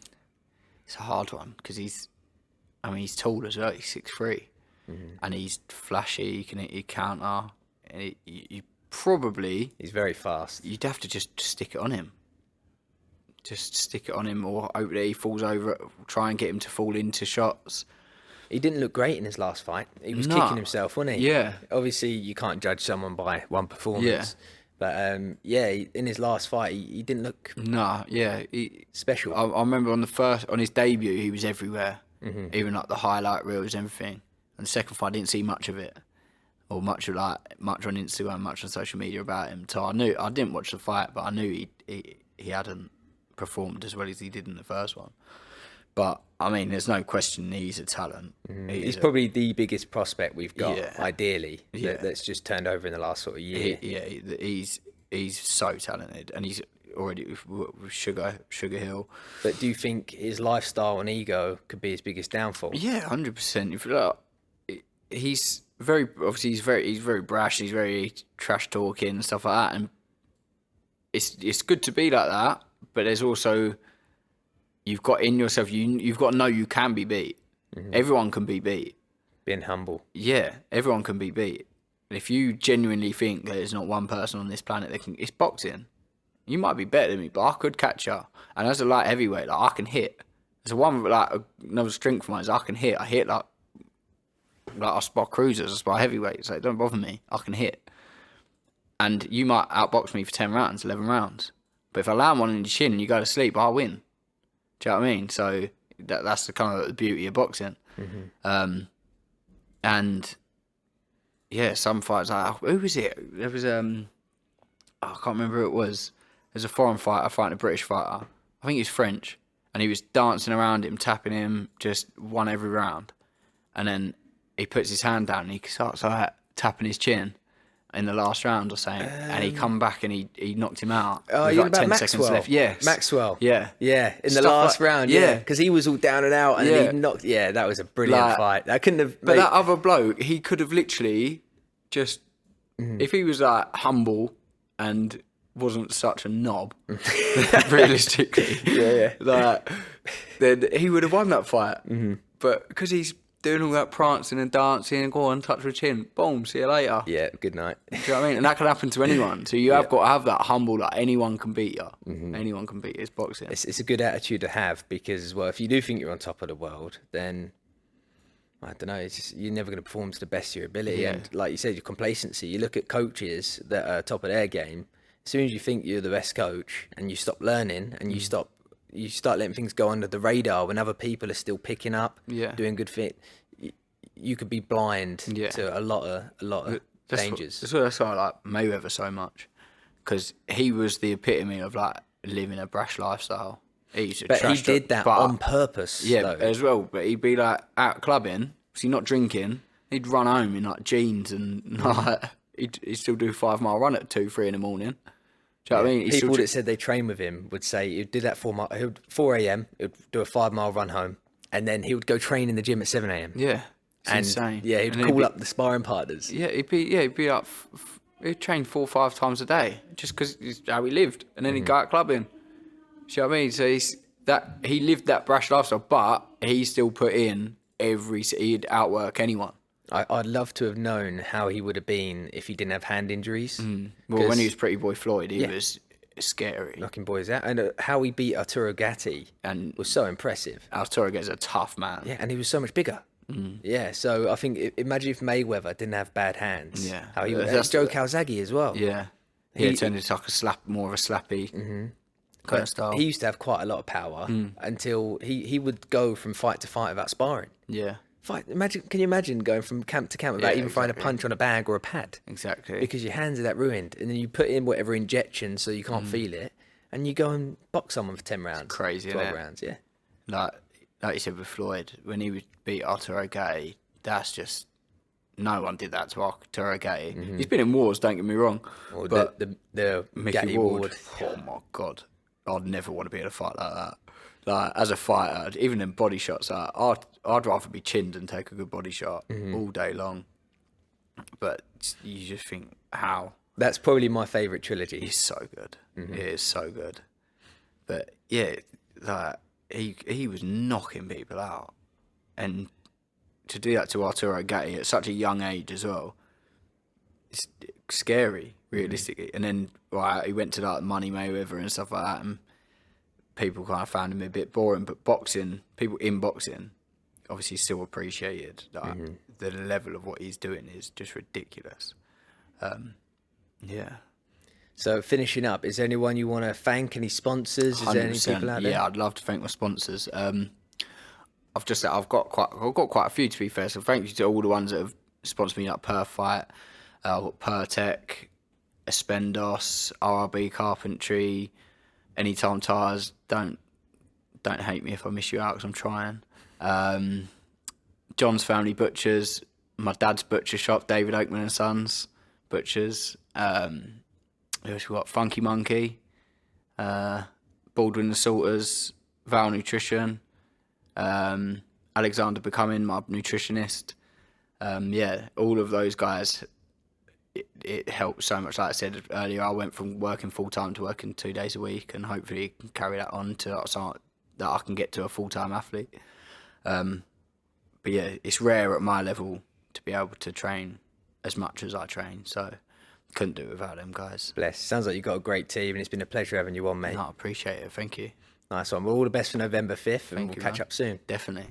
It's a hard one because he's tall as well. He's 6'3", and he's flashy. He counter. And you probably... He's very fast. You'd have to just stick it on him. Just stick it on him, or hope that he falls over. Try and get him to fall into shots. He didn't look great in his last fight. He was kicking himself, wasn't he? Yeah. Obviously, you can't judge someone by one performance. Yeah. But in his last fight, he didn't look special. I remember on his debut, he was everywhere, even like the highlight reels, everything. And the second fight, I didn't see much of it, or much on Instagram, much on social media about him. So I didn't watch the fight, but I knew he hadn't performed as well as he did in the first one. But I mean, there's no question he's a talent. He's probably the biggest prospect we've got, ideally, that's just turned over in the last sort of year. He's so talented, and he's already with Sugar Hill. But do you think his lifestyle and ego could be his biggest downfall? Yeah, 100%. If you look, he's very brash. He's very trash talking and stuff like that, and it's good to be like that. But there's also, you've got in yourself, you've got to know you can be beat. Everyone can be beat. Being humble. Yeah, everyone can be beat. And if you genuinely think that there's not one person on this planet that can... It's boxing. You might be better than me, but I could catch you. And as a light heavyweight, like, I can hit. There's another strength of mine is I can hit. I hit like I spot cruisers, I spot heavyweights. So it don't bother me. I can hit. And you might outbox me for 10 rounds, 11 rounds. But if I land one in your chin and you go to sleep, I'll win. Do you know what I mean? So that's the kind of the beauty of boxing. And yeah, some fights, like, who was it? There was I can't remember who it was. There's a foreign fighter fighting a British fighter. I think he's French, and he was dancing around him, tapping him, just won every round. And then he puts his hand down and he starts like tapping his chin in the last round or something, and he come back and he knocked him out. Oh, with you're like about 10 Maxwell. seconds left. Yes. Maxwell. Yeah. Yeah, in the Stuff last like, round, because he was all down and out, and then he knocked... Yeah, that was a brilliant fight. That couldn't have... But that other bloke, he could have literally just... If he was like humble and wasn't such a knob, realistically, then he would have won that fight. But because he's doing all that prancing and dancing and go on, touch the chin, boom, see you later. Yeah, good night. Do you know what I mean? And that can happen to anyone. So you have got to have that humble, like anyone can beat you. Anyone can beat you. It's boxing. It's a good attitude to have because, well, if you do think you're on top of the world, then, I don't know, it's just, you're never going to perform to the best of your ability. And like you said, your complacency, you look at coaches that are top of their game, as soon as you think you're the best coach and you stop learning and you start letting things go under the radar when other people are still picking up, doing good fit, you could be blind to a lot of dangers. That's why I like Mayweather so much, because he was the epitome of like living a brash lifestyle. He did that on purpose. Yeah, though. as well. But he'd be like out clubbing, so he's not drinking. He'd run home in like jeans and like he'd still do 5 mile run at 2-3 in the morning. Do you know what I mean? People that said they train with him would say he'd do that 4 a.m. He'd do a 5 mile run home, and then he would go train in the gym at 7 a.m. Yeah, it's insane. Yeah, he'd call up the sparring partners. Yeah, he'd be up. He'd train 4 or 5 times a day just because it's how he lived, and then he'd go out clubbing. Do you know what I mean? So he lived that brash lifestyle, but he still put in he'd outwork anyone. I'd love to have known how he would have been if he didn't have hand injuries. Well, when he was Pretty Boy Floyd, he was scary. Knocking boys out. And how he beat Arturo Gatti And was so impressive. Arturo Gatti's a tough man. Yeah, and he was so much bigger. Yeah, so I think, imagine if Mayweather didn't have bad hands. Yeah. How he was. Joe Calzaghe as well. Yeah. He turned into like more of a slappy kind of style. He used to have quite a lot of power until he would go from fight to fight without sparring. Yeah. Can you imagine going from camp to camp without even trying to punch on a bag or a pad? Exactly. Because your hands are that ruined, and then you put in whatever injection so you can't feel it, and you go and box someone for 10 rounds. It's crazy, 12 isn't it? rounds, yeah. Like you said with Floyd, when he would beat Arturo Gatti, that's just, no one did that to Arturo Gatti. He's been in wars, don't get me wrong. Or but the Mickey Gatti Ward, oh my God, I'd never want to be in a fight like that. Like, as a fighter, even in body shots, like, I'd rather be chinned than take a good body shot all day long. But you just think, how? That's probably my favourite trilogy. It's so good. It is so good. But yeah, like, he was knocking people out. And to do that to Arturo Gatti at such a young age as well, it's scary, realistically. And then he went to like Money Mayweather and stuff like that, and people kind of found him a bit boring. But people in boxing, obviously still appreciated. Like, the level of what he's doing is just ridiculous. Yeah. So finishing up, is there anyone you want to thank? Any sponsors? Is there any people out there? Yeah, I'd love to thank my sponsors. I've got quite a few, to be fair. So thank you to all the ones that have sponsored me, like Per Fight, I've got Pertec, Aspendos, RRB Carpentry, Anytime Tires. Don't hate me if I miss you out, because I'm trying. John's Family Butchers, my dad's butcher shop, David Oakman and Sons Butchers. Who else we got? Funky Monkey, Baldwin and Salters, Val Nutrition, Alexander Becoming, my nutritionist. Yeah, all of those guys, it helped so much. Like I said earlier, I went from working full-time to working 2 days a week, and hopefully carry that on to so that I can get to a full-time athlete. But yeah, it's rare at my level to be able to train as much as I train, so couldn't do it without them guys. Bless. Sounds like you've got a great team, and it's been a pleasure having you on, mate. No, I appreciate it. Thank you. Nice one. Well, all the best for November 5th, and we'll catch up soon. Definitely.